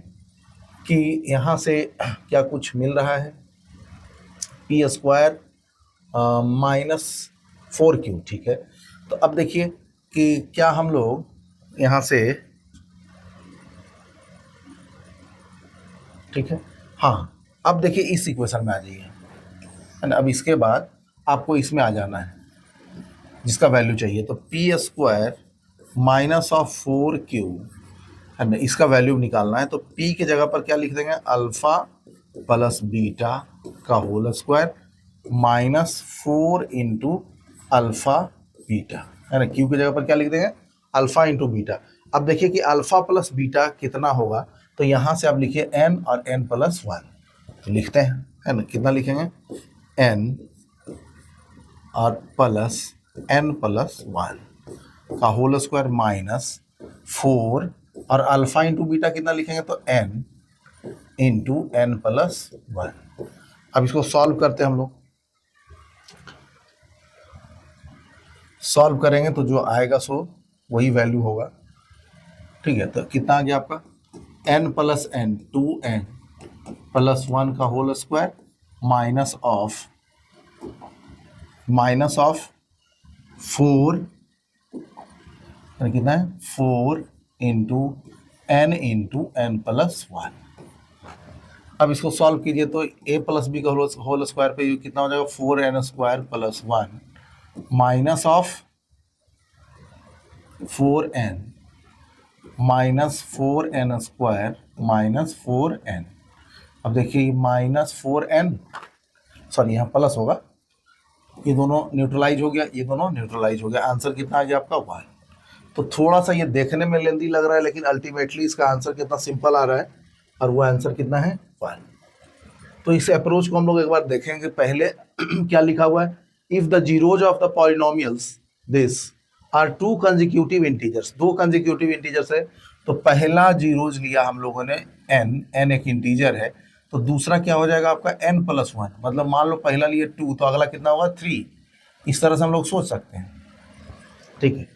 कि यहाँ से क्या कुछ मिल रहा है, पी स्क्वायर माइनस 4q, ठीक है। तो अब देखिए कि क्या हम लोग यहाँ से, ठीक है, हाँ, अब देखिए इस इक्वेशन में आ जाइए, है ना। अब इसके बाद आपको इसमें आ जाना है जिसका वैल्यू चाहिए, तो P square minus of 4q, है ना, इसका वैल्यू निकालना है। तो p की जगह पर क्या लिख देंगे, अल्फा प्लस बीटा का whole square minus 4 into alpha beta, है ना। q की जगह पर क्या लिख देंगे, अल्फा इंटू बीटा। अब देखिए कि अल्फा प्लस बीटा कितना होगा, तो यहाँ से आप लिखिए n और n प्लस 1, तो लिखते हैं, है ना, कितना लिखेंगे, n और प्लस n प्लस 1 का होल स्क्वायर माइनस 4, और अल्फा इंटू बीटा कितना लिखेंगे, तो n इंटू n प्लस 1। अब इसको सॉल्व करते हैं हम लोग। सॉल्व करेंगे तो जो आएगा सो वही वैल्यू होगा, ठीक है। तो कितना आ गया आपका, n plus n 2n plus 1 का होल स्क्वायर माइनस ऑफ 4, कितना है, 4 इंटू n प्लस 1। अब इसको सॉल्व कीजिए तो a प्लस बी का होल स्क्वायर पे कितना हो जाएगा, 4n square plus 1 minus of 4n minus 4n square minus 4n। अब देखिए माइनस 4n, सॉरी यहाँ प्लस होगा, ये दोनों न्यूट्रलाइज हो गया, ये दोनों न्यूट्रलाइज हो गया। आंसर कितना आ गया आपका 1। तो थोड़ा सा ये देखने में लेंदी लग रहा है, लेकिन अल्टीमेटली इसका आंसर कितना सिंपल आ रहा है, और वो आंसर कितना है 1। तो इस अप्रोच को हम लोग एक बार देखेंगे। पहले क्या लिखा हुआ है, if the zeros of the polynomials this are two consecutive integers, दो कंजिक्यूटिव इंटीजर्स है, तो पहला जीरोज लिया हम लोगों ने n एक इंटीजर है, तो दूसरा क्या हो जाएगा आपका n प्लस 1, मतलब मान लो पहला लिए 2, तो अगला कितना होगा 3। इस तरह से हम लोग सोच सकते हैं, ठीक है।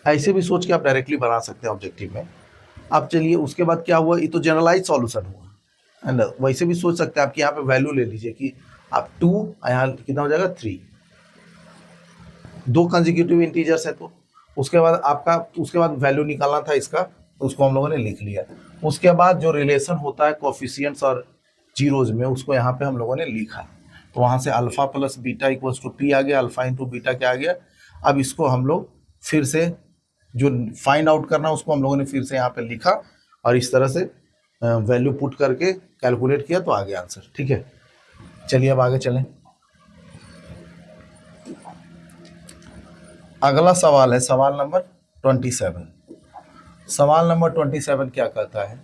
ऐसे भी सोच के आप डायरेक्टली बना सकते हैं ऑब्जेक्टिव में। अब चलिए उसके बाद क्या हुआ, ये तो जनरलाइज सॉल्यूशन हुआ है ना। वैसे भी सोच सकते हैं आप कि यहाँ पे वैल्यू ले लीजिए कि आप 2, यहाँ कितना हो जाएगा 3, दो कंसेक्यूटिव इंटीजर्स है तो उसके बाद आपका उसके बाद वैल्यू निकालना था इसका, तो उसको हम लोगों ने लिख लिया। उसके बाद जो रिलेशन होता है कोफिशिएंट्स और जीरोज में, उसको यहाँ पे हम लोगों ने लिखा। तो वहाँ से alpha plus beta equals to P आ गया, अल्फा इंटू बीटा क्या आ गया। अब इसको हम लोग फिर से जो फाइंड आउट करना उसको हम लोगों ने फिर से यहाँ पे लिखा और इस तरह से वैल्यू पुट करके कैलकुलेट किया तो आ गया आंसर। ठीक है, चलिए अब आगे चलें। अगला सवाल है सवाल नंबर 27। सवाल नंबर 27 क्या कहता है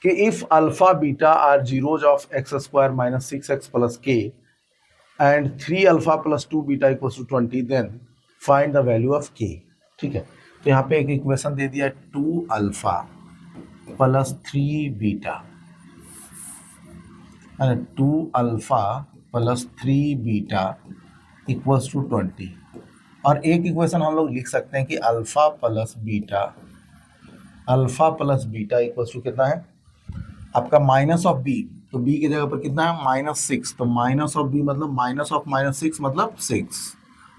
कि if alpha beta are zeros of X square minus 6x plus K and 3 alpha plus 2 beta equals to 20 then find the value of K. ठीक है, तो यहाँ पे एक इक्वेशन दे दिया 2 alpha plus 3 beta, 2 alpha plus 3 beta equals to 20। और एक इक्वेशन हम लोग लिख सकते हैं कि alpha plus beta equals to कितना है आपका माइनस ऑफ बी। तो बी की जगह पर कितना है -6, तो माइनस ऑफ बी मतलब माइनस ऑफ -6 मतलब 6।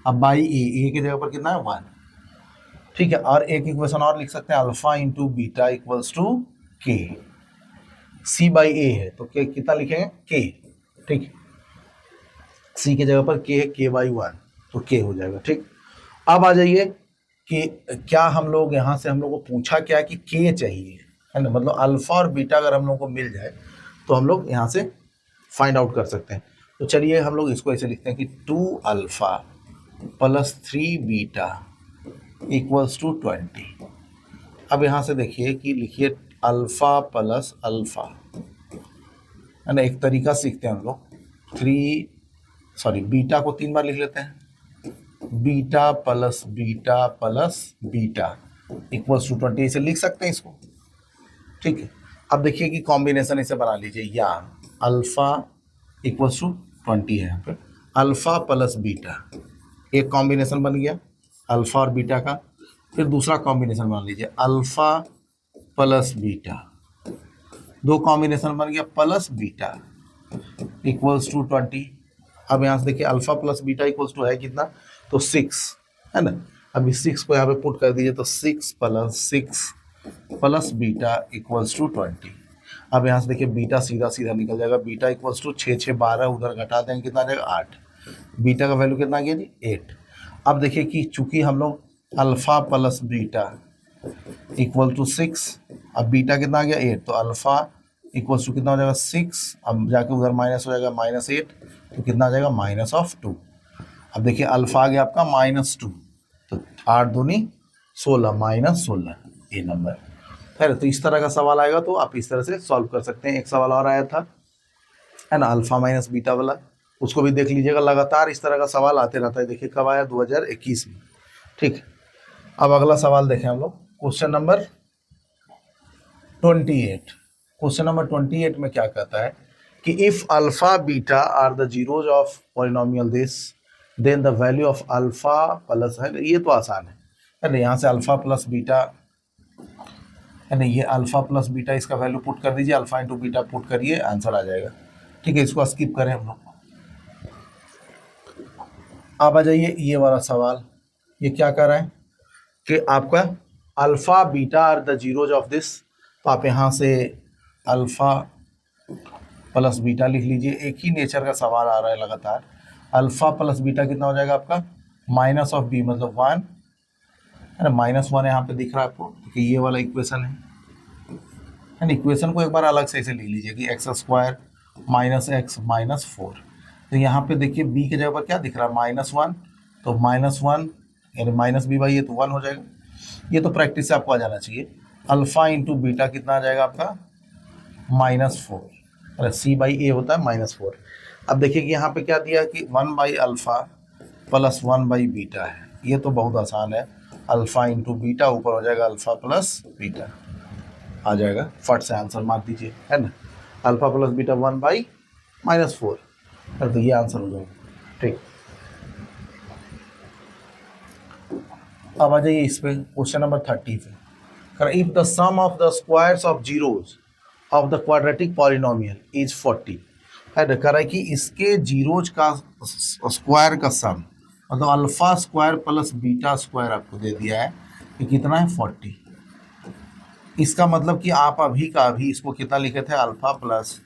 अब बाई ए की जगह पर कितना है 1। ठीक है, और एक इक्वेशन और लिख सकते हैं alpha into beta equals to K. C by A है तो के कितना लिखेंगे के। ठीक, सी की जगह पर के है, के बाई 1 तो के हो जाएगा। ठीक, अब आ जाइए कि क्या हम लोग यहाँ से हम लोग को पूछा क्या कि के चाहिए है ना, मतलब अल्फा और बीटा अगर हम लोग को मिल जाए तो हम लोग यहाँ से फाइंड आउट कर सकते हैं। तो चलिए हम लोग इसको ऐसे लिखते हैं कि 2 alpha plus 3 beta equals to 20। अब यहाँ से देखिए कि लिखिए अल्फा प्लस अल्फा है ना, एक तरीका सीखते हैं हम लोग। बीटा को 3 बार लिख लेते हैं, beta plus beta equals to 20 इसे लिख सकते हैं इसको। ठीक है, अब देखिए कि कॉम्बिनेशन इसे बना लीजिए, या अल्फा इक्वल्स टू 20 है यहाँ पे, अल्फा प्लस बीटा एक कॉम्बिनेशन बन गया अल्फा और बीटा का। फिर दूसरा कॉम्बिनेशन बना लीजिए अल्फा प्लस बीटा, दो कॉम्बिनेशन बन गया प्लस बीटा इक्वल्स टू 20। अब यहाँ से देखिए alpha plus beta equals to है कितना, तो 6 है ना। अब इस 6 को यहाँ पे पुट कर दीजिए तो 6 प्लस बीटा इक्वल्स टू 20। अब यहाँ से देखिए बीटा सीधा सीधा निकल जाएगा, बीटा इक्वल्स टू 6 6 12 उधर घटा देंगे कितना आ जाएगा 8। बीटा का वैल्यू कितना आ गया जी 8। अब देखिए कि चूंकि हम लोग alpha plus beta equal to 6, अब बीटा कितना आ गया 8, तो अल्फा इक्वल्स टू कितना हो जाएगा 6, अब जाके उधर माइनस हो जाएगा -8 तो कितना आ जाएगा -2। अब देखिए अल्फा आ गया आपका -2, तो 8 दूनी 16 -16 ये नंबर है। तो इस तरह का सवाल आएगा तो आप इस तरह से सॉल्व कर सकते हैं। एक सवाल और आया था है ना अल्फा माइनस बीटा वाला, उसको भी देख लीजिएगा। लगातार इस तरह का सवाल आते रहता है, देखिए कब आया 2021 में। ठीक, अब अगला सवाल देखें हम लोग, क्वेश्चन नंबर 28। क्वेश्चन नंबर 28 में क्या कहता है कि if alpha beta are the zeros of polynomial this then the value of alpha plus, है ये तो आसान है ना, यहाँ से अल्फा प्लस बीटा है ना, ये अल्फा प्लस बीटा इसका वैल्यू पुट कर दीजिए, अल्फा इंटू बीटा पुट करिए आंसर आ जाएगा। ठीक है, इसको स्किप करें हम लोग। अब आ जाइए ये वाला सवाल, ये क्या कर रहा है कि आपका alpha beta are the zeros of this, तो आप यहाँ से अल्फा प्लस बीटा लिख लीजिए। एक ही नेचर का सवाल आ रहा है लगातार। अल्फा प्लस बीटा कितना हो जाएगा आपका माइनस ऑफ बी मतलब 1 है ना, -1 यहाँ पे दिख रहा है आपको कि ये वाला इक्वेशन है ना। इक्वेशन को एक बार अलग से ऐसे लिख लीजिए कि x² -x -4। तो यहाँ पे देखिए b की जगह पर क्या दिख रहा है -1, तो -1 यानी -b/a ये तो 1 हो जाएगा। ये तो प्रैक्टिस से आपको आ जाना चाहिए। अल्फा इंटू बीटा कितना आ जाएगा आपका -4, अरे c/a होता है -4। अब देखिए कि यहाँ पे क्या दिया कि 1/अल्फा प्लस 1/बीटा है, ये तो बहुत आसान है। अल्फा इंटू बीटा ऊपर हो जाएगा अल्फा प्लस बीटा आ जाएगा, फट से आंसर मार दीजिए है ना। अल्फा प्लस बीटा 1/-4 तो ये आंसर हो जाएगा। ठीक, अब आ जाइए इस पे क्वेश्चन नंबर 30 पे। If the sum of the squares of zeros of the quadratic polynomial is 40 है ना, कह रहा है कि इसके जीरोज का स्क्वायर का सम मतलब alpha square plus beta square आपको दे दिया है कि कितना है 40। इसका मतलब कि आप अभी का अभी इसको कितना लिखे थे अल्फा प्लस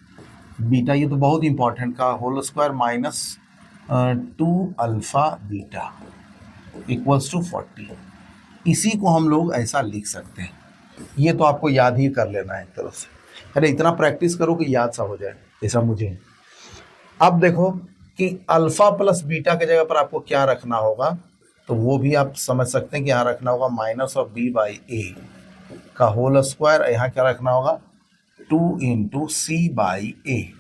बीटा, ये तो बहुत इंपॉर्टेंट का whole square minus 2 alpha beta equals to 40। इसी को हम लोग ऐसा लिख सकते हैं। ये तो आपको याद ही कर लेना है एक तरह से, अरे इतना प्रैक्टिस करो कि याद सा हो जाए ऐसा मुझे। अब देखो कि अल्फा प्लस बीटा के जगह पर आपको क्या रखना होगा, तो वो भी आप समझ सकते हैं कि यहाँ रखना होगा minus of B by A का होल स्क्वायर, यहाँ क्या रखना होगा 2 into C by A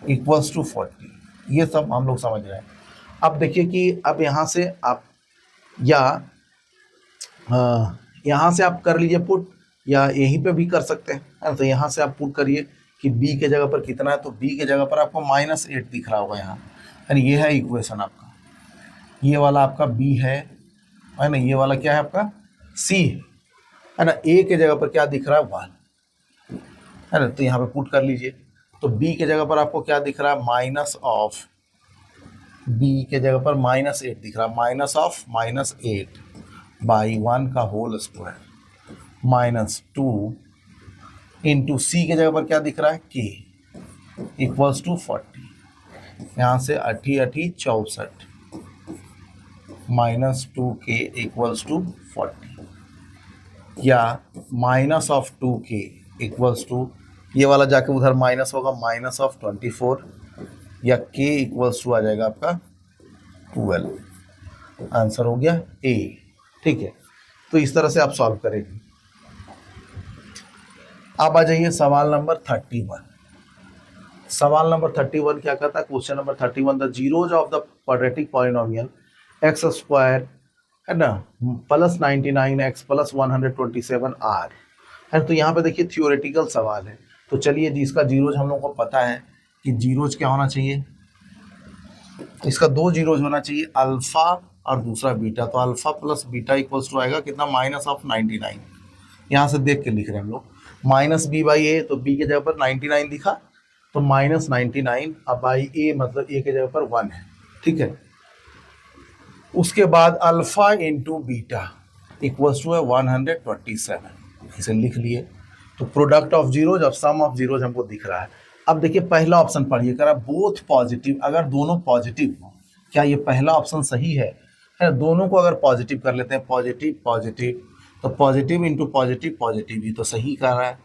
equals to 40। ये सब हम लोग समझ रहे हैं। अब देखिए कि अब यहाँ से आप या यहाँ से आप कर लीजिए पुट, या यहीं पे भी कर सकते हैं है ना। तो यहाँ से आप पुट करिए कि b के जगह पर कितना है, तो b के जगह पर आपको -8 दिख रहा होगा यहाँ, यानी ये है इक्वेशन आपका, ये वाला आपका b है ना, ये वाला क्या है आपका c है ना। a के जगह पर क्या दिख रहा है 1 है ना, तो यहाँ पे पुट कर लीजिए। तो b के जगह पर आपको क्या दिख रहा है माइनस ऑफ b के जगह पर -8 दिख रहा है, माइनस ऑफ -8 बाई 1 का होल स्क्वायर -2 इंटू सी के जगह पर क्या दिख रहा है k इक्वल्स टू 40। यहाँ से 80 80 64 -2k इक्वल्स टू 40, या minus of 2k equals to, ये वाला जाके उधर माइनस होगा माइनस ऑफ 24, या k इक्वल्स टू आ जाएगा आपका 12। आंसर हो गया a। ठीक है, तो इस तरह से आप सॉल्व करेंगे। अब आ जाइए सवाल नंबर 31। सवाल नंबर 31 क्या कहता है, question number 31, the zeros of the quadratic polynomial X square है ना प्लस 99 एक्स प्लस 127 आर है। तो यहाँ पे देखिए थियोरेटिकल सवाल है, तो चलिए जिसका जीरोज हम लोग को पता है कि जीरोज क्या होना चाहिए, इसका 2 जीरोज होना चाहिए, अल्फा और दूसरा बीटा। तो alpha plus beta equals to आएगा कितना माइनस ऑफ 99। यहाँ से देख के लिख रहे हैं हम लोग माइनस बी बाई ए, तो बी के जगह पर 99 दिखा तो -99, अब बाई ए मतलब ए के जगह पर 1 है। ठीक है, उसके बाद alpha into beta equals to है 127, इसे लिख लिए। तो प्रोडक्ट ऑफ जीरोज और सम ऑफ जीरोज हमको दिख रहा है। अब देखिए पहला ऑप्शन पढ़िए, कह रहा है बोथ पॉजिटिव, अगर दोनों पॉजिटिव हो, क्या ये पहला ऑप्शन सही है दोनों को अगर पॉजिटिव कर लेते हैं, पॉजिटिव पॉजिटिव, तो पॉजिटिव इंटू पॉजिटिव पॉजिटिव, ही तो सही कर रहा है।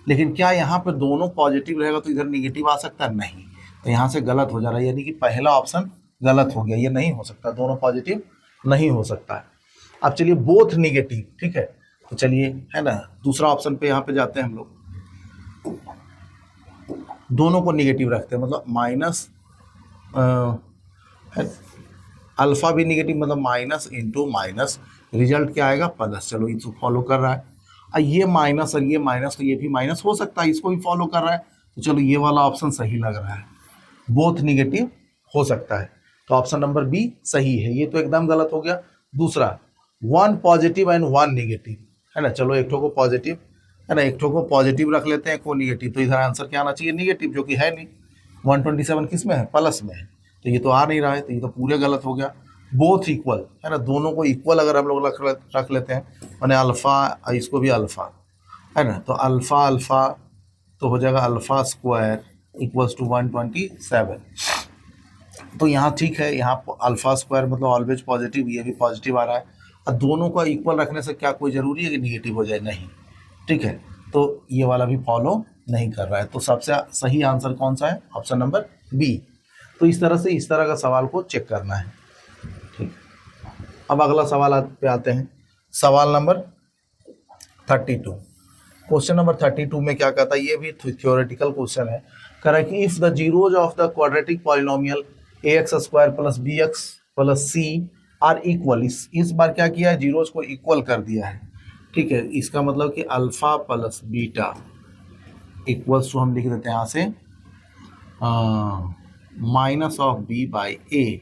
लेकिन क्या यहाँ पे दोनों पॉजिटिव रहेगा तो इधर निगेटिव आ सकता है, नहीं, तो यहाँ से गलत हो जा रहा है, यानी कि पहला ऑप्शन गलत हो गया, ये नहीं हो सकता, दोनों पॉजिटिव नहीं हो सकता है। अब चलिए बोथ निगेटिव, ठीक है, तो चलिए है ना दूसरा ऑप्शन पे यहाँ पे जाते हैं हम लोग, दोनों को निगेटिव रखते हैं, मतलब माइनस अल्फा भी निगेटिव मतलब माइनस इंटू माइनस, रिजल्ट क्या आएगा प्लस। चलो इसको फॉलो कर रहा है, ये माइनस और ये माइनस, तो ये भी माइनस हो सकता है, इसको भी फॉलो कर रहा है, तो चलो ये वाला ऑप्शन सही लग रहा है, बोथ निगेटिव हो सकता है, तो ऑप्शन नंबर बी सही है। ये तो एकदम गलत हो गया। दूसरा 1 पॉजिटिव एंड 1 निगेटिव है ना, चलो एक ठो को पॉजिटिव है ना, एक ठो को पॉजिटिव रख लेते हैं, को निगेटिव, तो इधर आंसर क्या आना चाहिए निगेटिव, जो कि है नहीं। 127 किस में है प्लस में है, तो ये तो आ नहीं रहा है, तो ये तो पूरे गलत हो गया। बोथ इक्वल है ना, दोनों को इक्वल अगर हम लोग रख लेते हैं, मैंने अल्फ़ा इसको भी अल्फ़ा है ना, तो अल्फ़ा अल्फ़ा तो हो जाएगा अल्फ़ा स्क्वायर इक्वल्स टू 127। तो यहाँ ठीक है, यहाँ अल्फ़ा स्क्वायर मतलब ऑलवेज पॉजिटिव, ये भी पॉजिटिव आ रहा है, और दोनों को इक्वल रखने से क्या कोई ज़रूरी है कि निगेटिव हो जाए, नहीं। ठीक है, तो ये वाला भी फॉलो नहीं कर रहा है, तो सबसे सही आंसर कौन सा है, ऑप्शन नंबर बी। तो इस तरह से इस तरह का सवाल को चेक करना है। ठीक, अब अगला सवाल पे आते हैं, सवाल नंबर 32। क्वेश्चन नंबर 32 में क्या कहता है, ये भी थ्योरेटिकल क्वेश्चन है, कह रहा है कि if the zeros of the quadratic polynomial ax square plus bx plus c are equal, इस बार क्या किया है, जीरोज को इक्वल कर दिया है। ठीक है, इसका मतलब कि alpha plus beta equals to, हम लिख देते हैं यहाँ से minus of b by A,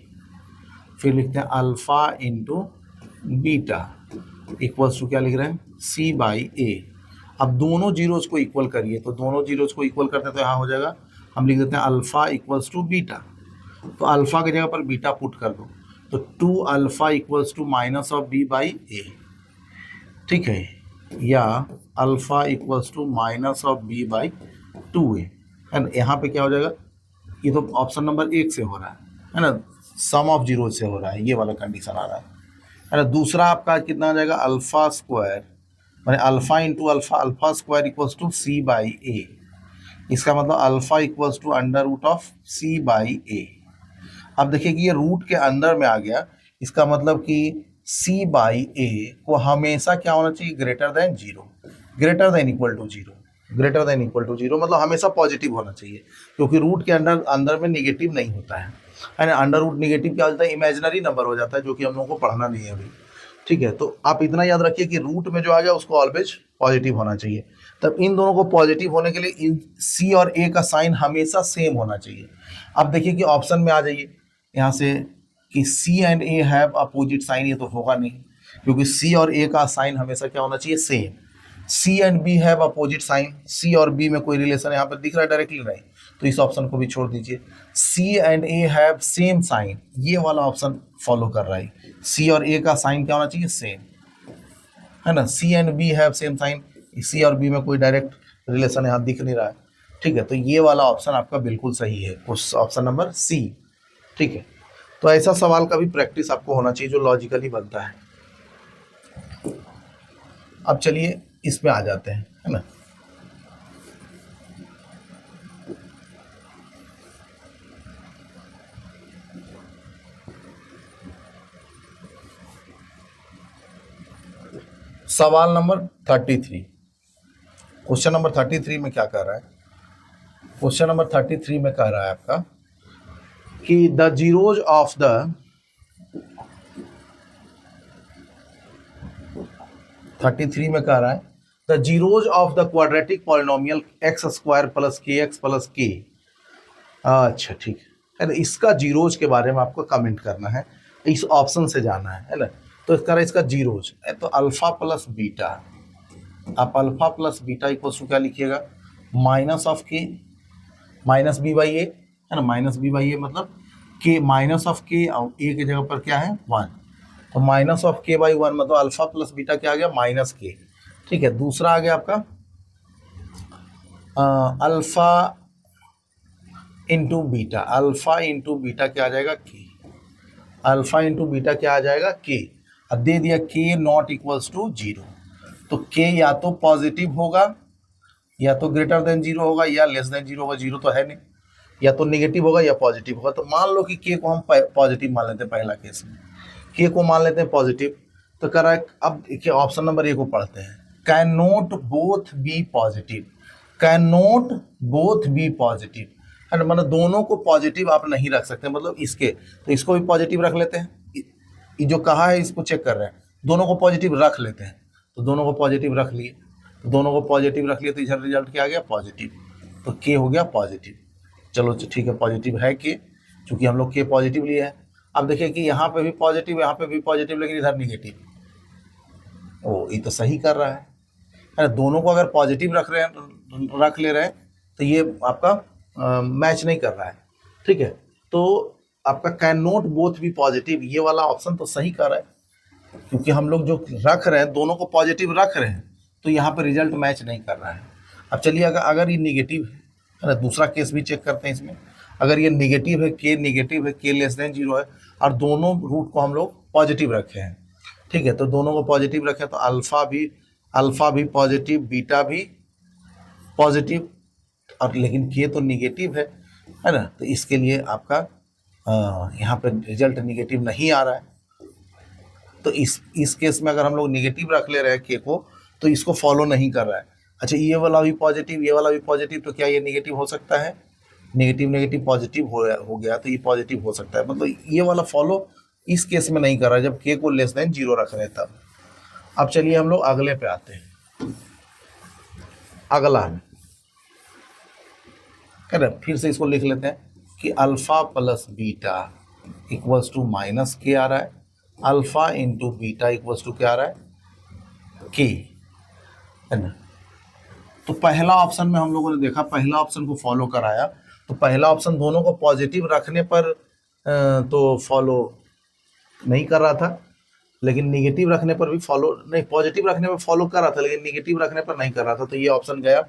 फिर लिखते हैं alpha into beta equals to क्या लिख रहे हैं, सी बाई ए। अब दोनों जीरोज को इक्वल करिए, तो दोनों जीरोज को इक्वल करते हैं तो यहाँ हो जाएगा, हम लिख देते हैं अल्फा इक्वल्स टू बीटा। तो अल्फा की जगह पर बीटा पुट कर दो, तो 2 alpha equals to minus of B by A, ठीक है, या alpha equals to minus of B by 2a। And यहाँ पे क्या हो जाएगा, ये तो ऑप्शन नंबर 1 से हो रहा है ना, सम ऑफ जीरो से हो रहा है, ये वाला कंडीशन आ रहा है ना। दूसरा आपका कितना आ जाएगा, अल्फा स्क्वायर मैंने alpha into alpha, alpha square equals to C by A. इसका मतलब alpha equals to under root of C by A. अब देखिए कि ये रूट के अंदर में आ गया, इसका मतलब कि सी बाई ए को हमेशा क्या होना चाहिए, greater than zero, greater than equal to zero, greater than equal to zero, मतलब हमेशा पॉजिटिव होना चाहिए, क्योंकि रूट के अंदर में निगेटिव नहीं होता है ना। अंडर रूट निगेटिव क्या होता है, इमेजिनरी नंबर हो जाता है, जो कि हम लोगों को पढ़ना नहीं है अभी, ठीक है। तो आप इतना याद रखिए कि रूट में जो आ गया उसको ऑलवेज पॉजिटिव होना चाहिए। तब इन दोनों को पॉजिटिव होने के लिए सी और ए का साइन हमेशा सेम होना चाहिए। अब देखिए कि ऑप्शन में आ जाइए यहाँ से कि C and A have opposite sign, ये तो होगा नहीं, क्योंकि सी और ए का साइन हमेशा क्या होना चाहिए, same. C and B have opposite sign, C और बी में कोई रिलेशन यहाँ पर दिख रहा है डायरेक्टली, नहीं, तो इस ऑप्शन को भी छोड़ दीजिए। C and A have same sign, ये वाला ऑप्शन फॉलो कर रहा है, सी और ए का साइन क्या होना चाहिए, सेम, है ना। C and B have same sign, C और बी में कोई डायरेक्ट रिलेशन यहाँ दिख नहीं रहा है, ठीक है। तो ये वाला ऑप्शन आपका बिल्कुल सही है, उस ऑप्शन नंबर सी, ठीक है। तो ऐसा सवाल का भी प्रैक्टिस आपको होना चाहिए जो लॉजिकली बनता है। अब चलिए इसमें आ जाते हैं, है ना। सवाल नंबर 33, क्वेश्चन नंबर 33 में क्या कह रहा है, क्वेश्चन नंबर 33 में कह रहा है आपका कि द जीरोज ऑफ द 33 में कह रहा है the zeros of the quadratic polynomial X square plus K X plus के। अच्छा ठीक है ना, इसका जीरोज के बारे में आपको कमेंट करना है, इस ऑप्शन से जाना है ना। तो इसका जीरोज है, तो अल्फा प्लस बीटा, आप alpha plus beta equal to क्या लिखिएगा, minus of K minus B by A, है ना, माइनस बी बाई ए मतलब के माइनस ऑफ के, और ए की जगह पर क्या है 1, तो माइनस ऑफ के बाई 1 मतलब अल्फा प्लस बीटा क्या आ गया, माइनस के, ठीक है। दूसरा आ गया आपका alpha into beta, alpha into beta क्या आ जाएगा, के, अल्फा इंटू बीटा क्या आ जाएगा, के। अब दे दिया के नॉट इक्वल्स टू जीरो, तो के या तो पॉजिटिव होगा, या तो ग्रेटर देन जीरो होगा, या लेस देन जीरो होगा, जीरो तो है नहीं, या तो नेगेटिव होगा या पॉजिटिव होगा। तो मान लो कि के को हम पॉजिटिव मान लेते हैं, पहला केस में के को मान लेते हैं पॉजिटिव, तो कह रहा है अब ऑप्शन नंबर ए को पढ़ते हैं, cannot both be positive, cannot both be positive, है ना, मतलब दोनों को पॉजिटिव आप नहीं रख सकते, मतलब इसके, तो इसको भी पॉजिटिव रख लेते हैं, ये जो कहा है इसको चेक कर रहे हैं, दोनों को पॉजिटिव रख लेते हैं, तो दोनों को पॉजिटिव रख लिए, तो दोनों को पॉजिटिव रख लिए, तो इधर रिजल्ट क्या आ गया, पॉजिटिव, तो के हो गया पॉजिटिव। चलो ठीक है, पॉजिटिव है के, चूंकि हम लोग के पॉजिटिव लिए हैं। अब देखिए कि यहाँ पे भी पॉजिटिव, यहाँ पे भी पॉजिटिव, लेकिन इधर निगेटिव, ओ ये तो सही कर रहा है ना, दोनों को अगर पॉजिटिव रख ले रहे हैं तो ये आपका मैच नहीं कर रहा है, ठीक है। तो आपका कैन नॉट बोथ भी पॉजिटिव, ये वाला ऑप्शन तो सही कर रहा है, क्योंकि हम लोग जो रख रहे हैं दोनों को पॉजिटिव रख रहे हैं, तो यहाँ पे रिजल्ट मैच नहीं कर रहा है। अब चलिए अगर ये निगेटिव है ना, दूसरा केस भी चेक करते हैं इसमें, अगर ये निगेटिव है, के निगेटिव है, के लेस देन जीरो है, और दोनों रूट को हम लोग पॉजिटिव रखे हैं, ठीक है, तो दोनों को पॉजिटिव रखे, तो अल्फा भी पॉजिटिव, बीटा भी पॉजिटिव, और लेकिन के तो निगेटिव है ना, तो इसके लिए आपका यहाँ पे रिजल्ट निगेटिव नहीं आ रहा है। तो इस केस में अगर हम लोग निगेटिव रख ले रहे हैं के को, तो इसको फॉलो नहीं कर रहा है। अच्छा ये वाला भी पॉजिटिव, ये वाला भी पॉजिटिव, तो क्या ये निगेटिव हो सकता है, नेगेटिव नेगेटिव पॉजिटिव हो गया, तो ये पॉजिटिव हो सकता है, मतलब ये वाला फॉलो इस केस में नहीं कर रहा है, जब के को लेस देन जीरो रख रहे हैं तब। अब चलिए हम लोग अगले पे आते हैं, अगला है फिर से इसको लिख लेते हैं कि alpha plus beta equals to minus K आ रहा है, alpha into beta equals to क्या आ रहा है, के, है ना। तो पहला ऑप्शन में हम लोगों ने देखा, पहला ऑप्शन को फॉलो कराया, तो पहला ऑप्शन दोनों को पॉजिटिव रखने पर तो फॉलो नहीं कर रहा था, लेकिन निगेटिव रखने पर भी फॉलो नहीं, पॉजिटिव रखने पर फॉलो कर रहा था लेकिन निगेटिव रखने पर नहीं कर रहा था, तो ये ऑप्शन गया।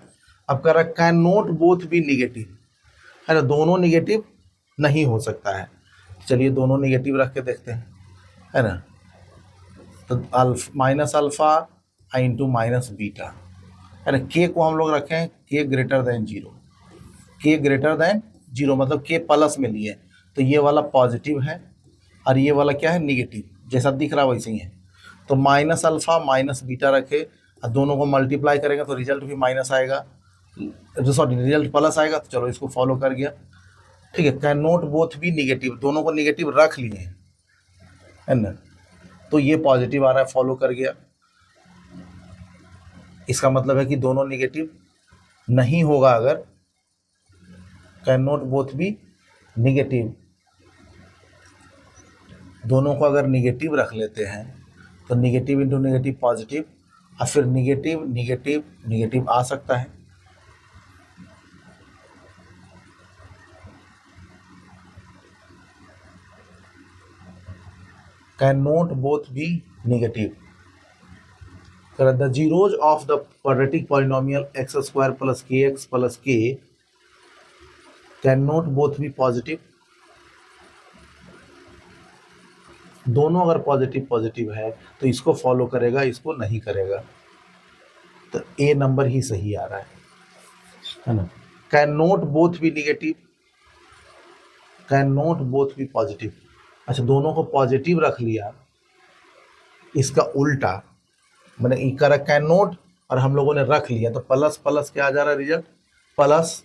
अब कह रहा है cannot both be negative, है ना, दोनों निगेटिव नहीं हो सकता है। चलिए दोनों निगेटिव रख के देखते हैं, है ना। तो minus alpha into minus beta, है ना। के को हम लोग रखें के ग्रेटर देन जीरो, के ग्रेटर देन जीरो मतलब के प्लस में लिए, तो ये वाला पॉजिटिव है और ये वाला क्या है, निगेटिव, जैसा दिख रहा वैसे ही है। तो माइनस अल्फा माइनस बीटा रखे और दोनों को मल्टीप्लाई करेंगे तो रिजल्ट भी माइनस आएगा, सॉरी रिजल्ट प्लस आएगा, तो चलो इसको फॉलो कर गया, ठीक है। कैन नॉट बोथ भी निगेटिव, दोनों को निगेटिव रख लिए हैं, है ना, तो ये पॉजिटिव आ रहा है, फॉलो कर गया। इसका मतलब है कि दोनों निगेटिव नहीं होगा अगर कैन नॉट बोथ भी निगेटिव, दोनों को अगर निगेटिव रख लेते हैं तो निगेटिव इंटू निगेटिव पॉजिटिव, और फिर निगेटिव निगेटिव निगेटिव आ सकता है। Cannot both be negative, the zeros of the quadratic polynomial X square plus K X plus K cannot both be positive, दोनों अगर पॉजिटिव पॉजिटिव है तो इसको फॉलो करेगा, इसको नहीं करेगा, तो ए नंबर ही सही आ रहा है ना। Cannot both be negative, cannot both be positive, अच्छा दोनों को पॉजिटिव रख लिया, इसका उल्टा मैंने ई करा कैन नॉट और हम लोगों ने रख लिया, तो प्लस प्लस क्या आ जा रहा है result, plus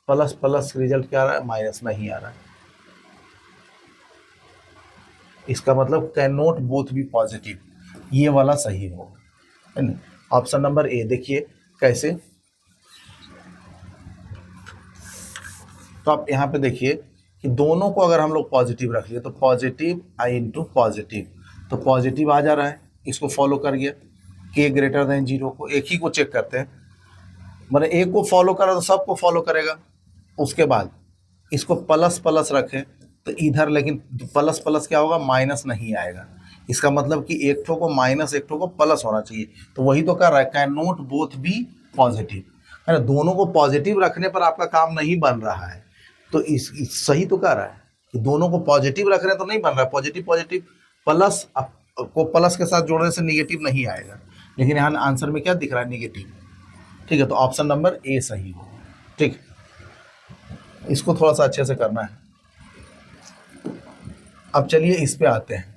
plus plus result क्या आ रहा है, माइनस नहीं आ रहा है। इसका मतलब cannot both be positive, ये वाला सही हो, है ना। ऑप्शन नंबर ए देखिए कैसे, तो आप यहाँ पे देखिए कि दोनों को अगर हम लोग पॉजिटिव रख लिए तो पॉजिटिव आई इंटू पॉजिटिव, तो पॉजिटिव आ जा रहा है, इसको फॉलो कर गया। के ग्रेटर देन जीरो को, एक ही को चेक करते हैं, मतलब एक को फॉलो करा तो सबको फॉलो करेगा। उसके बाद इसको प्लस प्लस रखें तो इधर, लेकिन प्लस प्लस क्या होगा, माइनस नहीं आएगा। इसका मतलब कि एक ठो को माइनस एक ठो को प्लस होना चाहिए, तो वही तो कर रहा है cannot both be positive, है ना। दोनों को पॉजिटिव रखने पर आपका काम नहीं बन रहा है, तो इस सही तो कर रहा है कि दोनों को पॉजिटिव रख रहे हैं तो नहीं बन रहा है, पॉजिटिव पॉजिटिव प्लस को प्लस के साथ जोड़ने से निगेटिव नहीं आएगा, लेकिन यहाँ आंसर में क्या दिख रहा है, निगेटिव, ठीक है। तो ऑप्शन नंबर ए सही हो, ठीक। इसको थोड़ा सा अच्छे से करना है। अब चलिए इस पे आते हैं,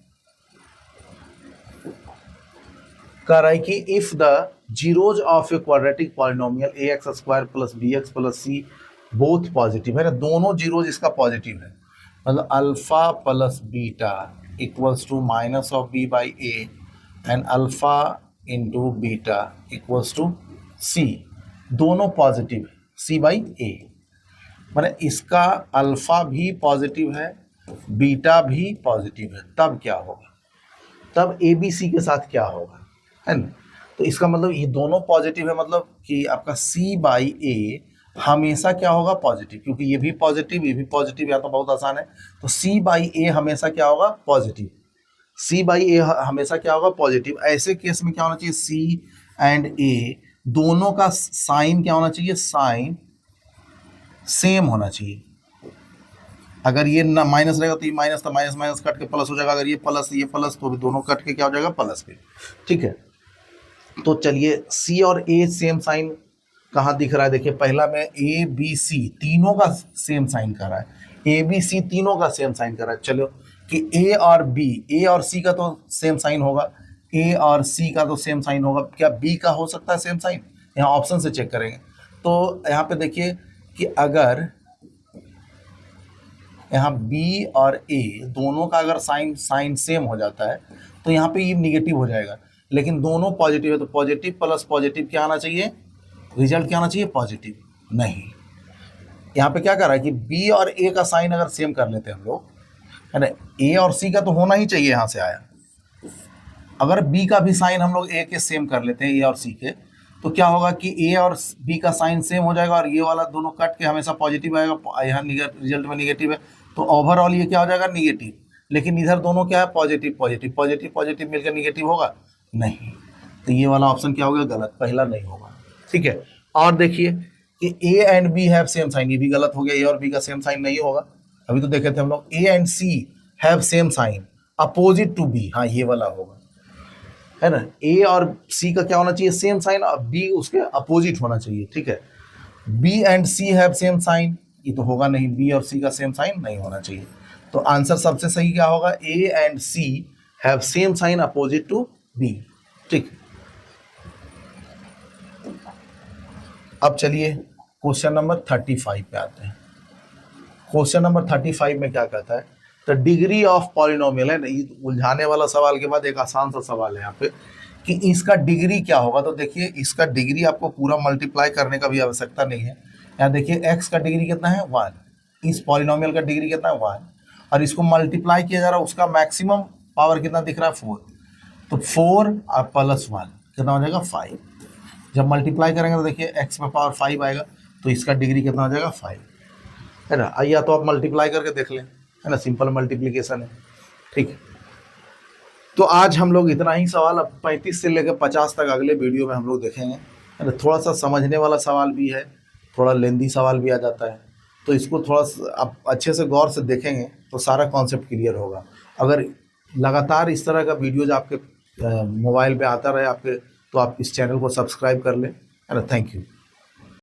कह रहा है कि if the zeros of a quadratic polynomial A X square plus B X plus C both positive, है ना, दोनों जीरोज इसका पॉजिटिव है, मतलब alpha plus beta equals to minus of B by A and alpha into beta equals to C, दोनों positive है, सी by A, मतलब इसका अल्फा भी पॉजिटिव है बीटा भी पॉजिटिव है, तब क्या होगा, तब ए बी सी के साथ क्या होगा, है ना। तो इसका मतलब ये दोनों पॉजिटिव है, मतलब कि आपका सी बाई ए हमेशा क्या होगा, पॉजिटिव, क्योंकि ये भी पॉजिटिव ये भी पॉजिटिव, या तो बहुत आसान है, तो सी बाई ए हमेशा क्या होगा, पॉजिटिव, सी बाई ए हमेशा क्या होगा, पॉजिटिव। ऐसे केस में क्या होना चाहिए, सी एंड ए दोनों का साइन क्या होना चाहिए, साइन सेम होना चाहिए। अगर ये ना माइनस रहेगा तो ये माइनस, तो माइनस माइनस कट के प्लस हो जाएगा, अगर ये प्लस तो भी दोनों कट के क्या हो जाएगा, प्लस पे, ठीक है। तो चलिए सी और ए सेम साइन कहाँ दिख रहा है, देखिए पहला में ए बी सी तीनों का सेम साइन कर रहा है, ए बी सी तीनों का सेम साइन कर रहा है। चलो कि ए और बी, ए और सी का तो सेम साइन होगा, ए और सी का तो सेम साइन होगा, क्या बी का हो सकता है सेम साइन, यहाँ ऑप्शन से चेक करेंगे। तो यहाँ पे देखिए कि अगर यहाँ बी और ए दोनों का अगर साइन सेम हो जाता है तो यहाँ पे ये निगेटिव हो जाएगा, लेकिन दोनों पॉजिटिव है तो पॉजिटिव प्लस पॉजिटिव क्या आना चाहिए, रिजल्ट क्या आना चाहिए, पॉजिटिव। नहीं, यहाँ पे क्या कर रहा है कि बी और ए का साइन अगर सेम कर लेते हैं हम लोग, है ना, ए और सी का तो होना ही चाहिए, यहाँ से आया अगर बी का भी साइन हम लोग ए के सेम कर लेते हैं, ए और सी के, तो क्या होगा कि ए और बी का साइन सेम हो जाएगा और ये वाला दोनों कट के हमेशा पॉजिटिव आएगा, यहाँ रिजल्ट में निगेटिव है, तो ओवरऑल ये क्या हो जाएगा, निगेटिव। लेकिन इधर दोनों क्या है, पॉजिटिव पॉजिटिव पॉजिटिव पॉजिटिव मिलकर निगेटिव होगा नहीं, तो ये वाला ऑप्शन क्या होगा, गलत, पहला नहीं होगा। ठीक है, और देखिए कि A and B have same sign, ये भी गलत हो गया, ए और बी का सेम साइन नहीं होगा। अभी तो देखे थे हम लोग, A and C have same sign opposite to B, हाँ ये वाला होगा, है ना। ए और सी का क्या होना चाहिए, सेम साइन, और बी उसके अपोजिट होना चाहिए। ठीक है, B and C have same sign, ये तो होगा नहीं, बी और सी का सेम साइन नहीं होना चाहिए। तो आंसर सबसे सही क्या होगा, A and C have same sign opposite to B. ठीक, अब चलिए क्वेश्चन नंबर 35 पे आते हैं। क्वेश्चन नंबर 35 में क्या कहता है, द डिग्री ऑफ पॉलिनोमियल, है ना, ये उलझाने वाला सवाल के बाद एक आसान सा सवाल है यहाँ पे कि इसका डिग्री क्या होगा। तो देखिए इसका डिग्री आपको पूरा मल्टीप्लाई करने का भी आवश्यकता नहीं है। यहाँ देखिए एक्स का डिग्री कितना है, 1, इस पॉलिनोमियल का डिग्री कितना है, 1, और इसको मल्टीप्लाई किया जा रहा है, उसका मैक्सिमम पावर कितना दिख रहा है, 4, तो 4 और +1 कितना हो जाएगा, 5। जब मल्टीप्लाई करेंगे तो देखिए एक्स पे पावर 5 आएगा, तो इसका डिग्री कितना हो जाएगा, 5, है ना। या तो आप मल्टीप्लाई करके देख लें, है ना, सिंपल मल्टीप्लिकेशन है। ठीक है, तो आज हम लोग इतना ही सवाल, अब 35 से लेकर 50 तक अगले वीडियो में हम लोग देखेंगे, है ना। थोड़ा सा समझने वाला सवाल भी है, थोड़ा लेंदी सवाल भी आ जाता है, तो इसको थोड़ा आप अच्छे से गौर से देखेंगे तो सारा कॉन्सेप्ट क्लियर होगा। अगर लगातार इस तरह का वीडियोज आपके मोबाइल पे आता रहे आपके, तो आप इस चैनल को सब्सक्राइब कर लें, है ना। Thank you.